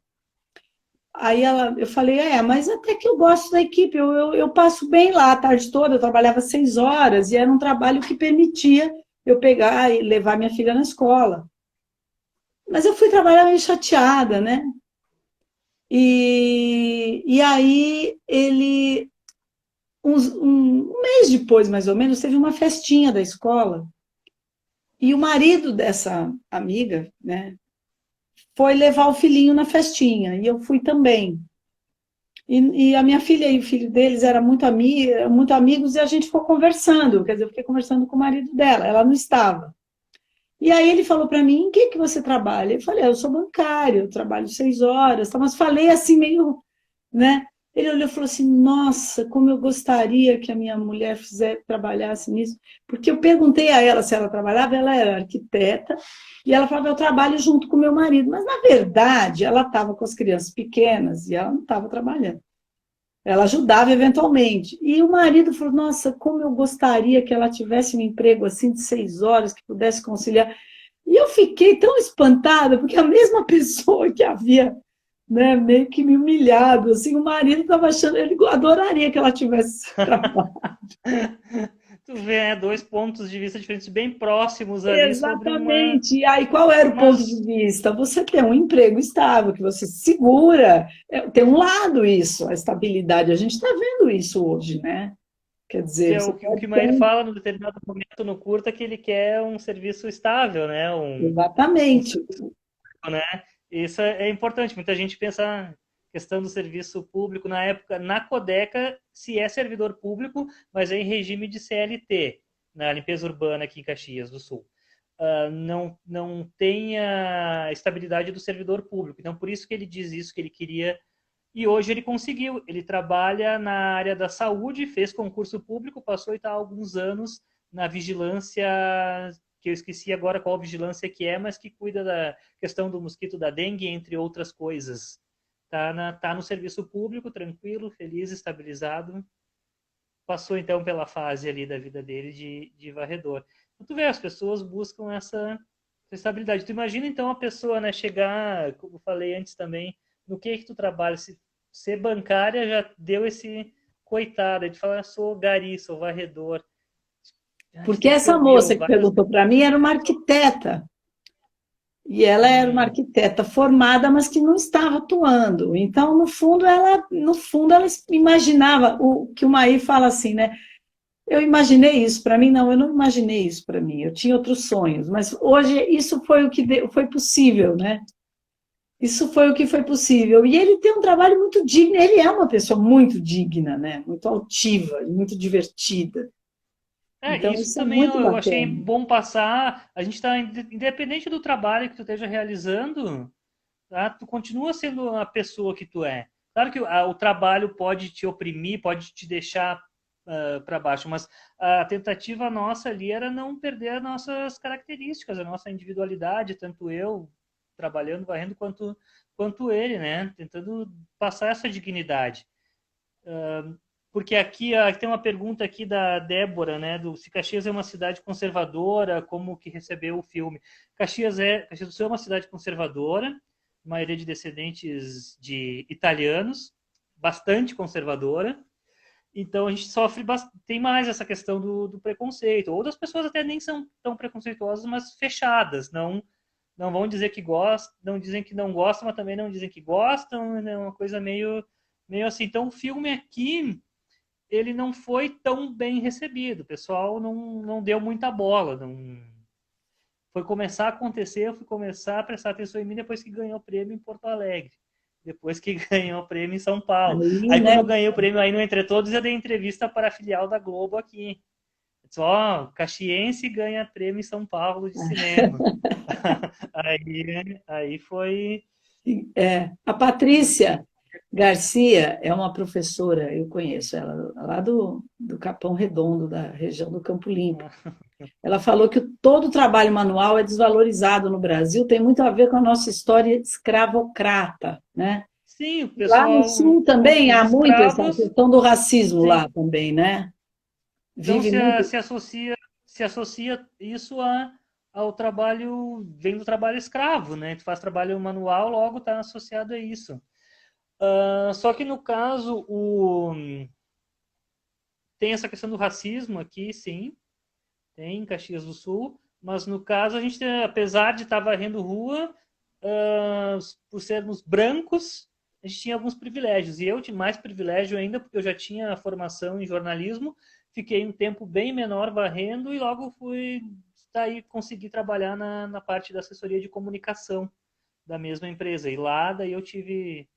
Speaker 2: Eu falei, mas até que eu gosto da equipe, eu passo bem lá a tarde toda, eu trabalhava 6 horas e era um trabalho que permitia eu pegar e levar minha filha na escola. Mas eu fui trabalhar meio chateada, né? E aí um mês depois, mais ou menos, teve uma festinha da escola e o marido dessa amiga, né, foi levar o filhinho na festinha e eu fui também. E a minha filha e o filho deles eram muito amigos e a gente ficou conversando, quer dizer, eu fiquei conversando com o marido dela, ela não estava. E aí ele falou para mim, em que você trabalha? Eu falei, eu sou bancário, eu trabalho 6 horas, tá? Mas falei assim meio, né? Ele olhou e falou assim, nossa, como eu gostaria que a minha mulher trabalhasse nisso. Porque eu perguntei a ela se ela trabalhava, ela era arquiteta, e ela falava, eu trabalho junto com meu marido. Mas, na verdade, ela estava com as crianças pequenas e ela não estava trabalhando. Ela ajudava eventualmente. E o marido falou: Nossa, como eu gostaria que ela tivesse um emprego assim de 6 horas, que pudesse conciliar. E eu fiquei tão espantada, porque a mesma pessoa que havia, né, meio que me humilhado, assim, o marido estava achando, ele adoraria que ela tivesse trabalho.
Speaker 1: Tu vê, né, dois pontos de vista diferentes, bem próximos ali sobre uma.
Speaker 2: Exatamente. E aí, qual era o ponto de
Speaker 1: Mas
Speaker 2: vista? Você tem um emprego estável, que você se segura. Tem um lado isso, a estabilidade. A gente está vendo isso hoje, né? Quer
Speaker 1: que
Speaker 2: dizer,
Speaker 1: é
Speaker 2: você
Speaker 1: o
Speaker 2: pode
Speaker 1: que o
Speaker 2: ter
Speaker 1: marido fala no determinado momento no curta, que ele quer um serviço estável, né? Um
Speaker 2: exatamente.
Speaker 1: serviço, né? Isso é importante. Muita gente pensa a questão do serviço público na época, na Codeca, se é servidor público, mas é em regime de CLT, na limpeza urbana aqui em Caxias do Sul. Não tem a estabilidade do servidor público. Então, por isso que ele diz isso, que ele queria. E hoje ele conseguiu. Ele trabalha na área da saúde, fez concurso público, passou e está há alguns anos na vigilância, que eu esqueci agora qual vigilância que é, mas que cuida da questão do mosquito da dengue, entre outras coisas. Tá no serviço público, tranquilo, feliz, estabilizado. Passou então pela fase ali da vida dele de varredor. Então, tu vê, as pessoas buscam essa estabilidade. Tu imagina então a pessoa, né, chegar, como eu falei antes também, no que tu trabalha, se ser bancária já deu esse coitado, de falar, sou gari, sou varredor. A gente
Speaker 2: Porque
Speaker 1: tem que
Speaker 2: essa
Speaker 1: ouvir
Speaker 2: moça que
Speaker 1: várias.
Speaker 2: perguntou para mim era uma arquiteta. E ela era uma
Speaker 1: Hum,
Speaker 2: arquiteta formada, mas que não estava atuando. Então, no fundo, ela imaginava o que o Maí fala assim, né? Eu imaginei isso para mim, não, eu não imaginei isso para mim. Eu tinha outros sonhos, mas hoje isso foi o que foi possível, né? Isso foi o que foi possível. E ele tem um trabalho muito digno, ele é uma pessoa muito digna, né? Muito altiva, muito divertida. Então,
Speaker 1: isso
Speaker 2: isso é
Speaker 1: também
Speaker 2: muito
Speaker 1: eu achei
Speaker 2: bacana.
Speaker 1: bom passar. A gente está independente do trabalho que tu esteja realizando, tá? Tu continua sendo a pessoa que tu é. Claro que o trabalho pode te oprimir, pode te deixar para baixo, mas a tentativa nossa ali era não perder as nossas características, a nossa individualidade, tanto eu trabalhando, varrendo, quanto ele, né? Tentando passar essa dignidade. Porque aqui tem uma pergunta aqui da Débora, né? Se Caxias é uma cidade conservadora, como que recebeu o filme? Caxias do Sul é uma cidade conservadora, maioria de descendentes de italianos, bastante conservadora. Então a gente tem mais essa questão do preconceito. Outras pessoas até nem são tão preconceituosas, mas fechadas, não vão dizer que gostam, não dizem que não gostam, mas também não dizem que gostam, é uma coisa meio assim. Então o filme aqui, ele não foi tão bem recebido, o pessoal não deu muita bola, não foi começar a acontecer, eu fui começar a prestar atenção em mim depois que ganhou o prêmio em Porto Alegre. Depois que ganhou o prêmio em São Paulo.
Speaker 2: Aí,
Speaker 1: Aí quando
Speaker 2: né?
Speaker 1: eu ganhei o prêmio aí no Entre Todos, eu dei entrevista para a filial da Globo aqui. Só Caxiense ganha prêmio em São Paulo de cinema. Aí foi.
Speaker 2: A Patrícia Garcia é uma professora, eu conheço ela, lá do Capão Redondo, da região do Campo Limpo. Ela falou que todo o trabalho manual é desvalorizado no Brasil, tem muito a ver com a nossa história escravocrata, né?
Speaker 1: Sim, o
Speaker 2: Lá no
Speaker 1: pessoal,
Speaker 2: Sul também
Speaker 1: os
Speaker 2: há muito essa
Speaker 1: escravos,
Speaker 2: questão do racismo lá
Speaker 1: sim.
Speaker 2: também, né?
Speaker 1: Então
Speaker 2: Vive muito.
Speaker 1: se associa isso ao trabalho, vem do trabalho escravo, né? Tu faz trabalho manual, logo está associado a isso. Só que no caso, tem essa questão do racismo aqui, sim, tem em Caxias do Sul, mas no caso a gente, apesar de estar varrendo rua, por sermos brancos, a gente tinha alguns privilégios. E eu tinha mais privilégio ainda, porque eu já tinha formação em jornalismo, fiquei um tempo bem menor varrendo e logo fui daí consegui trabalhar na parte da assessoria de comunicação da mesma empresa. E lá daí eu tive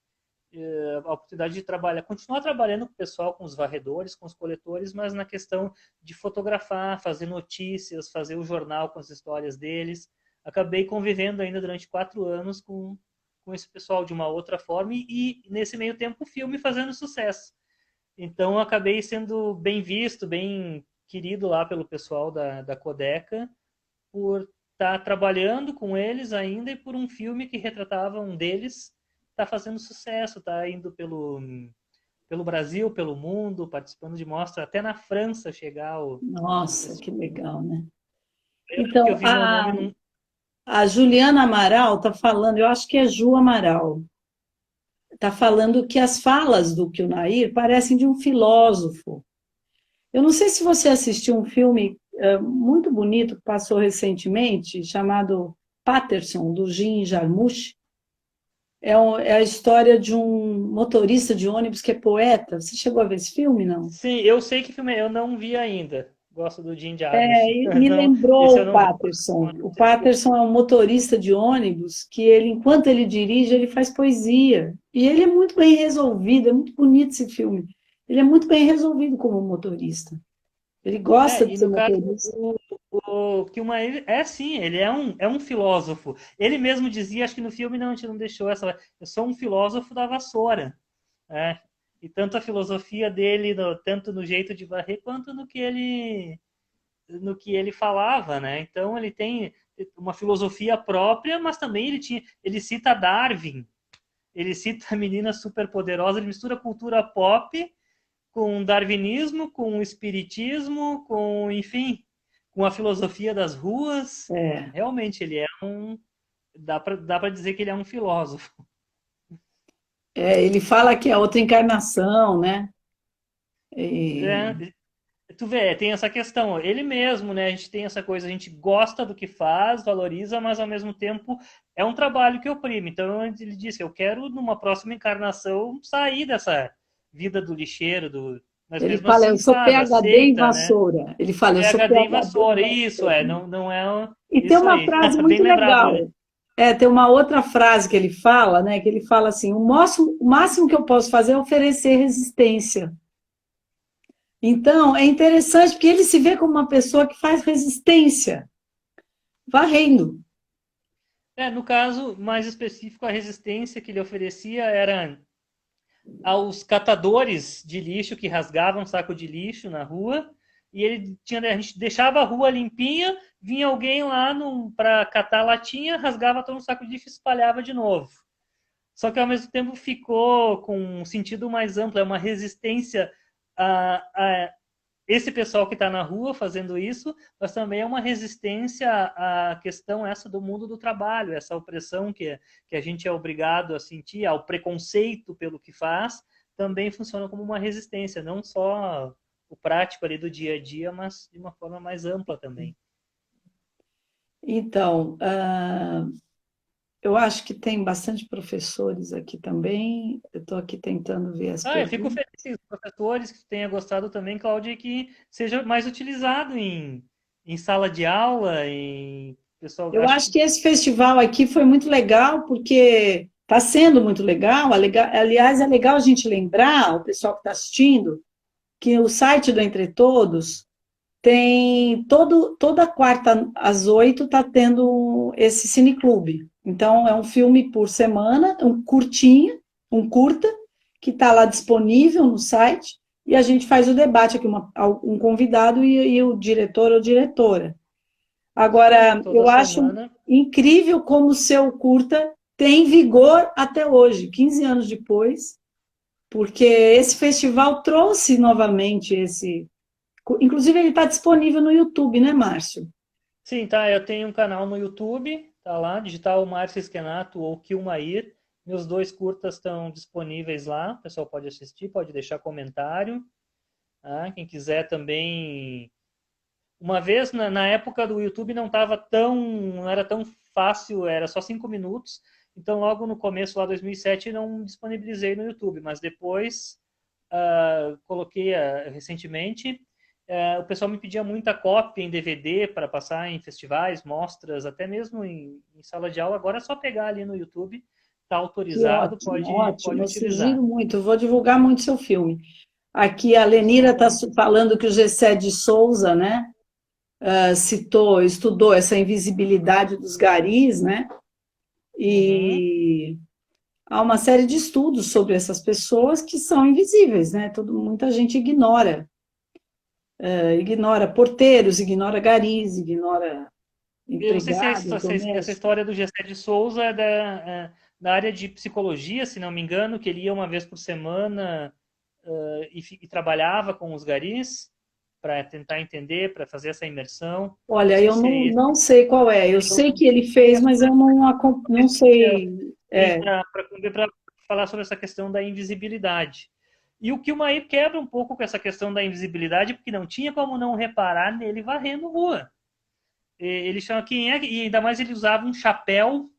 Speaker 1: a oportunidade de trabalhar, continuar trabalhando com o pessoal, com os varredores, com os coletores, mas na questão de fotografar, fazer notícias, fazer o jornal com as histórias deles. Acabei convivendo ainda durante 4 anos com esse pessoal de uma outra forma e nesse meio tempo o filme fazendo sucesso. Então acabei sendo bem visto, bem querido lá pelo pessoal da Codeca por estar trabalhando com eles ainda e por um filme que retratava um deles está fazendo sucesso, está indo pelo Brasil, pelo mundo, participando de mostra, até na França chegar
Speaker 2: Nossa,
Speaker 1: esse
Speaker 2: que
Speaker 1: filme.
Speaker 2: legal, né?
Speaker 1: Eu lembro que eu
Speaker 2: Então,
Speaker 1: vi meu nome num.
Speaker 2: a Juliana Amaral está falando, eu acho que é Ju Amaral, está falando que as falas do Nair parecem de um filósofo. Eu não sei se você assistiu um filme muito bonito que passou recentemente, chamado Paterson, do Jim Jarmusch. É a história de um motorista de ônibus que é poeta. Você chegou a ver esse filme, não?
Speaker 1: Sim, eu sei que filme é, eu não vi ainda. Gosto do Jim
Speaker 2: É,
Speaker 1: Jarmusch.
Speaker 2: e me
Speaker 1: Não,
Speaker 2: lembrou
Speaker 1: esse eu
Speaker 2: o
Speaker 1: não vi.
Speaker 2: Paterson. O Paterson é um motorista de ônibus que ele, enquanto ele dirige, ele faz poesia. E ele é muito bem resolvido, é muito bonito esse filme. Ele é muito bem resolvido como motorista. Ele gosta de
Speaker 1: E
Speaker 2: ser
Speaker 1: no caso,
Speaker 2: motorista.
Speaker 1: o Kilmer é sim, ele é um filósofo. Ele mesmo dizia, acho que no filme não, a gente não deixou essa. Eu sou um filósofo da vassoura. É. E tanto a filosofia dele, tanto no jeito de varrer, quanto no que ele falava, né? Então ele tem uma filosofia própria, mas também ele cita Darwin, ele cita a menina superpoderosa, ele mistura cultura pop com darwinismo, com espiritismo, com, enfim, com a filosofia das ruas.
Speaker 2: É,
Speaker 1: Realmente, ele é um. Dá para dizer que ele é um filósofo.
Speaker 2: ele fala que é outra encarnação, né? E
Speaker 1: É, tu vê, tem essa questão. Ele mesmo, né? A gente tem essa coisa, a gente gosta do que faz, valoriza, mas ao mesmo tempo é um trabalho que oprime. Então ele disse: eu quero, numa próxima encarnação, sair dessa vida do lixeiro, mas
Speaker 2: ele
Speaker 1: mesmo
Speaker 2: fala, eu
Speaker 1: assim,
Speaker 2: sou
Speaker 1: claro,
Speaker 2: PhD em
Speaker 1: aceita, né?
Speaker 2: vassoura. Ele fala, eu sou
Speaker 1: PhD em
Speaker 2: PhD em
Speaker 1: vassoura, isso
Speaker 2: vassoura.
Speaker 1: é, não é.
Speaker 2: E tem
Speaker 1: Isso
Speaker 2: uma
Speaker 1: aí,
Speaker 2: frase
Speaker 1: bem
Speaker 2: muito
Speaker 1: lembrado.
Speaker 2: legal. Tem uma outra frase que ele fala, né? Que ele fala assim: o máximo que eu posso fazer é oferecer resistência. Então, é interessante porque ele se vê como uma pessoa que faz resistência, varrendo.
Speaker 1: No caso mais específico, a resistência que ele oferecia era aos catadores de lixo que rasgavam saco de lixo na rua, e a gente deixava a rua limpinha, vinha alguém lá para catar a latinha, rasgava todo um saco de lixo e espalhava de novo. Só que ao mesmo tempo ficou com um sentido mais amplo, é uma resistência a esse pessoal que está na rua fazendo isso, mas também é uma resistência à questão essa do mundo do trabalho, essa opressão que a gente é obrigado a sentir, ao preconceito pelo que faz, também funciona como uma resistência, não só o prático ali do dia a dia, mas de uma forma mais ampla também.
Speaker 2: Então, Eu acho que tem bastante professores aqui também. Eu estou aqui tentando ver as
Speaker 1: Ah, eu fico
Speaker 2: perguntas.
Speaker 1: feliz que os professores que tenha gostado também, Cláudia, e que seja mais utilizado em sala de aula, em pessoal,
Speaker 2: Eu
Speaker 1: acho
Speaker 2: acho
Speaker 1: que
Speaker 2: que esse festival aqui foi muito legal, porque está sendo muito legal. Aliás, é legal a gente lembrar, o pessoal que está assistindo, que o site do Entre Todos tem toda quarta às 8 está tendo esse cineclube. Então, é um filme por semana, um curtinho, um curta, que está lá disponível no site, e a gente faz o debate aqui, um convidado e o diretor ou diretora.
Speaker 1: isso aí,
Speaker 2: Agora,
Speaker 1: toda
Speaker 2: eu acho
Speaker 1: semana.
Speaker 2: incrível como o seu curta tem vigor até hoje, 15 anos depois, porque esse festival trouxe novamente esse. Inclusive, ele está disponível no YouTube, né, Márcio?
Speaker 1: Sim, tá, eu tenho um canal no YouTube, tá lá, digital Márcio Esquenato ou Kilmair. Meus dois curtas estão disponíveis lá, o pessoal pode assistir, pode deixar comentário. Tá? Quem quiser também. Uma vez, na época do YouTube, não era tão fácil, era só 5 minutos. Então, logo no começo, lá 2007, não disponibilizei no YouTube, mas depois coloquei recentemente. O pessoal me pedia muita cópia em DVD para passar em festivais, mostras, até mesmo em sala de aula. Agora é só pegar ali no YouTube, está
Speaker 2: Que
Speaker 1: autorizado,
Speaker 2: ótimo,
Speaker 1: pode
Speaker 2: ótimo. Eu
Speaker 1: utilizar.
Speaker 2: sugiro muito, eu vou divulgar muito seu filme. Aqui a
Speaker 1: Isso
Speaker 2: Lenira está
Speaker 1: então.
Speaker 2: falando que o Gessé de Souza, né, estudou essa invisibilidade dos garis, né?
Speaker 1: Uhum.
Speaker 2: E há uma série de estudos sobre essas pessoas que são invisíveis, né? Muita gente ignora porteiros, ignora garis, ignora
Speaker 1: Eu não sei se
Speaker 2: empregados
Speaker 1: essa
Speaker 2: domésticos.
Speaker 1: história do Gessé de Souza é da área de psicologia, se não me engano, que ele ia uma vez por semana e trabalhava com os garis para tentar entender, para fazer essa imersão. Não
Speaker 2: Olha,
Speaker 1: sei
Speaker 2: eu
Speaker 1: se é
Speaker 2: não sei qual é. Eu sei que ele fez, mas eu não sei. É,
Speaker 1: para falar sobre essa questão da invisibilidade. E o Kilmair quebra um pouco com essa questão da invisibilidade, porque não tinha como não reparar nele varrendo rua. Ele chama quem é, e ainda mais ele usava um chapéu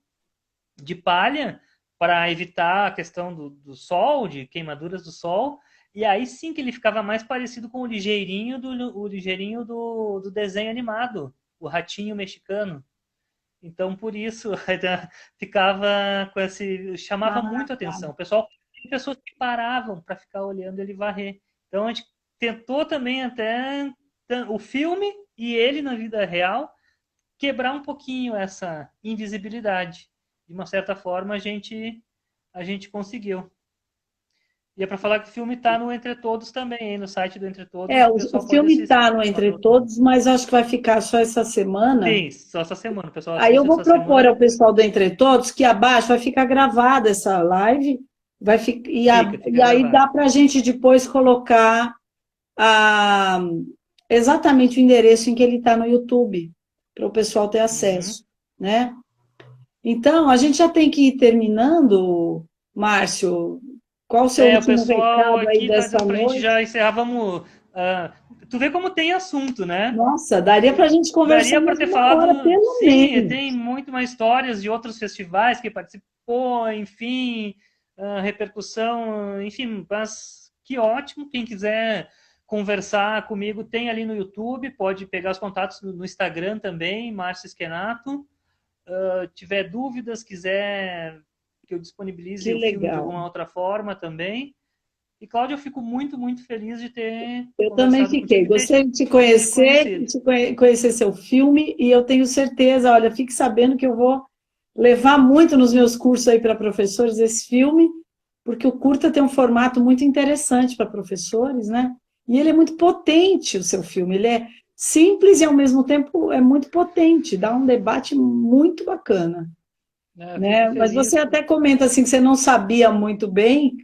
Speaker 1: de palha para evitar a questão sol, de queimaduras do sol. E aí sim que ele ficava mais parecido com o ligeirinho do desenho animado, o ratinho mexicano. Então, por isso, ficava com esse. Chamava
Speaker 2: ah,
Speaker 1: muito a atenção. O pessoal, tem pessoas que paravam para ficar olhando ele varrer. Então, a gente tentou também até o filme e ele na vida real quebrar um pouquinho essa invisibilidade. De uma certa forma, a gente conseguiu. E é para falar que o filme está no Entre Todos também, hein? No site do Entre Todos, o
Speaker 2: o
Speaker 1: pessoal pode
Speaker 2: filme
Speaker 1: assistir.
Speaker 2: está no Entre Todos, mas acho que vai ficar só essa semana.
Speaker 1: Sim, só essa semana. O pessoal
Speaker 2: Aí eu
Speaker 1: assiste
Speaker 2: vou
Speaker 1: essa
Speaker 2: propor
Speaker 1: semana,
Speaker 2: ao
Speaker 1: depois
Speaker 2: pessoal do Entre Todos que abaixo vai ficar gravada essa live,
Speaker 1: fica
Speaker 2: e aí
Speaker 1: gravado.
Speaker 2: dá para a gente depois colocar a, exatamente o endereço em que ele está no YouTube, para o pessoal ter
Speaker 1: Uhum.
Speaker 2: acesso, né? Então, a gente já tem que ir terminando, Márcio. Qual o seu
Speaker 1: É, o
Speaker 2: último
Speaker 1: pessoal
Speaker 2: recado aí
Speaker 1: aqui está
Speaker 2: dessa
Speaker 1: dizendo para a gente
Speaker 2: noite?
Speaker 1: já encerrar. Vamos. Tu vê como tem assunto, né?
Speaker 2: Nossa, daria para a gente conversar
Speaker 1: Daria para
Speaker 2: mais
Speaker 1: ter
Speaker 2: 1 hora,
Speaker 1: falado,
Speaker 2: pelo
Speaker 1: sim, tem
Speaker 2: menos.
Speaker 1: muito mais histórias de outros festivais que participou, enfim, repercussão, enfim, mas que ótimo. Quem quiser conversar comigo, tem ali no YouTube, pode pegar os contatos no Instagram também, Márcio Esquenato. Tiver dúvidas, quiser que eu
Speaker 2: Que
Speaker 1: disponibilize o filme de
Speaker 2: legal.
Speaker 1: alguma outra forma também. E, Cláudia, eu fico muito, muito feliz de ter
Speaker 2: Eu também
Speaker 1: conversado
Speaker 2: fiquei.
Speaker 1: contigo e ter
Speaker 2: Gostei de te
Speaker 1: te
Speaker 2: conhecer,
Speaker 1: conhecido.
Speaker 2: conhecer seu filme, e eu tenho certeza, olha, fique sabendo que eu vou levar muito nos meus cursos aí para professores esse filme, porque o curta tem um formato muito interessante para professores, né? E ele é muito potente, o seu filme. Ele é simples e, ao mesmo tempo, é muito potente, dá um debate muito bacana,
Speaker 1: Fico
Speaker 2: né? Mas você
Speaker 1: feliz.
Speaker 2: até comenta assim que você não sabia muito bem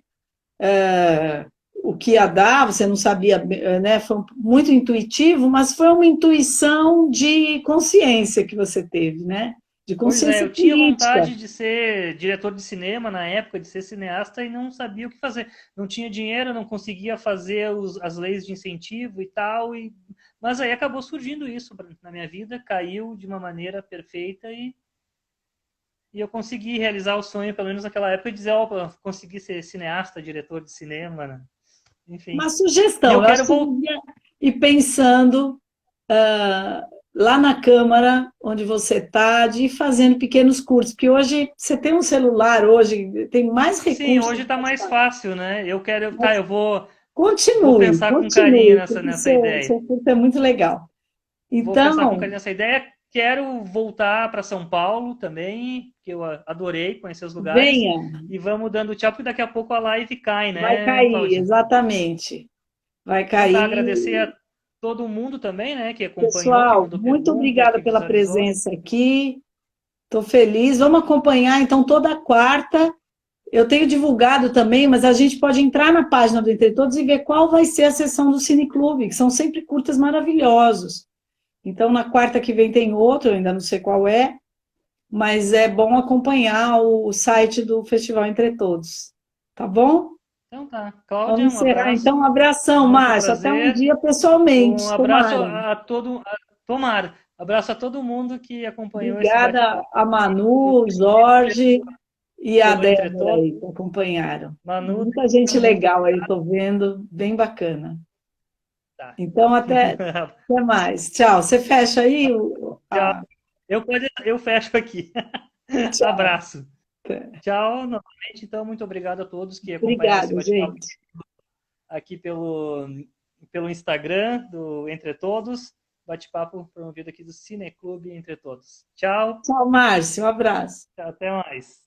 Speaker 2: o que ia dar, você não sabia, né? Foi muito intuitivo, mas foi uma intuição de consciência que você teve, né? De
Speaker 1: Pois é,
Speaker 2: consciência
Speaker 1: eu tinha
Speaker 2: política.
Speaker 1: vontade de ser diretor de cinema na época, de ser cineasta e não sabia o que fazer. Não tinha dinheiro, não conseguia fazer as leis de incentivo e tal. Mas aí acabou surgindo isso na minha vida, caiu de uma maneira perfeita e eu consegui realizar o sonho, pelo menos naquela época, de dizer, ó, consegui ser cineasta, diretor de cinema, né?
Speaker 2: Uma
Speaker 1: Enfim. E
Speaker 2: sugestão,
Speaker 1: eu
Speaker 2: eu acho
Speaker 1: quero
Speaker 2: que você
Speaker 1: voltar.
Speaker 2: devia ir pensando lá na Câmara, onde você está, de ir fazendo pequenos cursos, porque hoje você tem um celular, hoje tem mais
Speaker 1: Sim,
Speaker 2: recursos,
Speaker 1: hoje está
Speaker 2: mais
Speaker 1: mais
Speaker 2: fácil.
Speaker 1: fácil, né? Eu quero, tá,
Speaker 2: Mas
Speaker 1: vou
Speaker 2: continue,
Speaker 1: pensar com carinho
Speaker 2: continue, porque
Speaker 1: nessa ideia.
Speaker 2: seu curso é muito legal.
Speaker 1: Vou pensar com
Speaker 2: Então,
Speaker 1: carinho nessa ideia. Quero voltar para São Paulo também, que eu adorei conhecer os lugares.
Speaker 2: venha,
Speaker 1: E vamos dando tchau, porque daqui a pouco a live cai,
Speaker 2: vai
Speaker 1: né,
Speaker 2: cair,
Speaker 1: Cláudia?
Speaker 2: exatamente. Vai
Speaker 1: Então tá,
Speaker 2: cair.
Speaker 1: agradecer a todo mundo também, né, que acompanhou, que
Speaker 2: Pessoal,
Speaker 1: mandou
Speaker 2: muito
Speaker 1: perguntas,
Speaker 2: obrigada
Speaker 1: que
Speaker 2: pela
Speaker 1: visualizou.
Speaker 2: presença aqui. Estou feliz. Vamos acompanhar, então, toda quarta. Eu tenho divulgado também, mas a gente pode entrar na página do Entre Todos e ver qual vai ser a sessão do Cineclube, que são sempre curtas maravilhosos. Então, na quarta que vem tem outro, eu ainda não sei qual é, mas é bom acompanhar o site do Festival Entre Todos. Tá bom?
Speaker 1: Então tá,
Speaker 2: Vamos
Speaker 1: Cláudia, um
Speaker 2: encerrar, então. Um
Speaker 1: abraço,
Speaker 2: abração,
Speaker 1: muito
Speaker 2: Márcio. Até um
Speaker 1: prazer.
Speaker 2: dia
Speaker 1: Um
Speaker 2: pessoalmente.
Speaker 1: abraço
Speaker 2: Tomara.
Speaker 1: a todo, tomara, abraço a todo mundo que acompanhou esse
Speaker 2: Obrigada
Speaker 1: bate-papo
Speaker 2: a
Speaker 1: aqui pelo,
Speaker 2: Manu, Jorge e a
Speaker 1: pelo Entre
Speaker 2: Débora
Speaker 1: Todos.
Speaker 2: aí que acompanharam.
Speaker 1: Manu,
Speaker 2: Muita gente
Speaker 1: muito
Speaker 2: legal aí,
Speaker 1: obrigado.
Speaker 2: estou vendo, bem bacana.
Speaker 1: Tá.
Speaker 2: Então, até mais. Tchau. Você fecha aí
Speaker 1: Tchau. Eu fecho aqui.
Speaker 2: tchau.
Speaker 1: Abraço. Tchau, novamente. Então, muito obrigado a todos que acompanharam esse
Speaker 2: Obrigada,
Speaker 1: bate-papo
Speaker 2: gente.
Speaker 1: aqui pelo Instagram do Entre Todos. Bate-papo promovido aqui do Cineclube Entre Todos. Tchau.
Speaker 2: Tchau, Márcio. Um abraço.
Speaker 1: Até mais.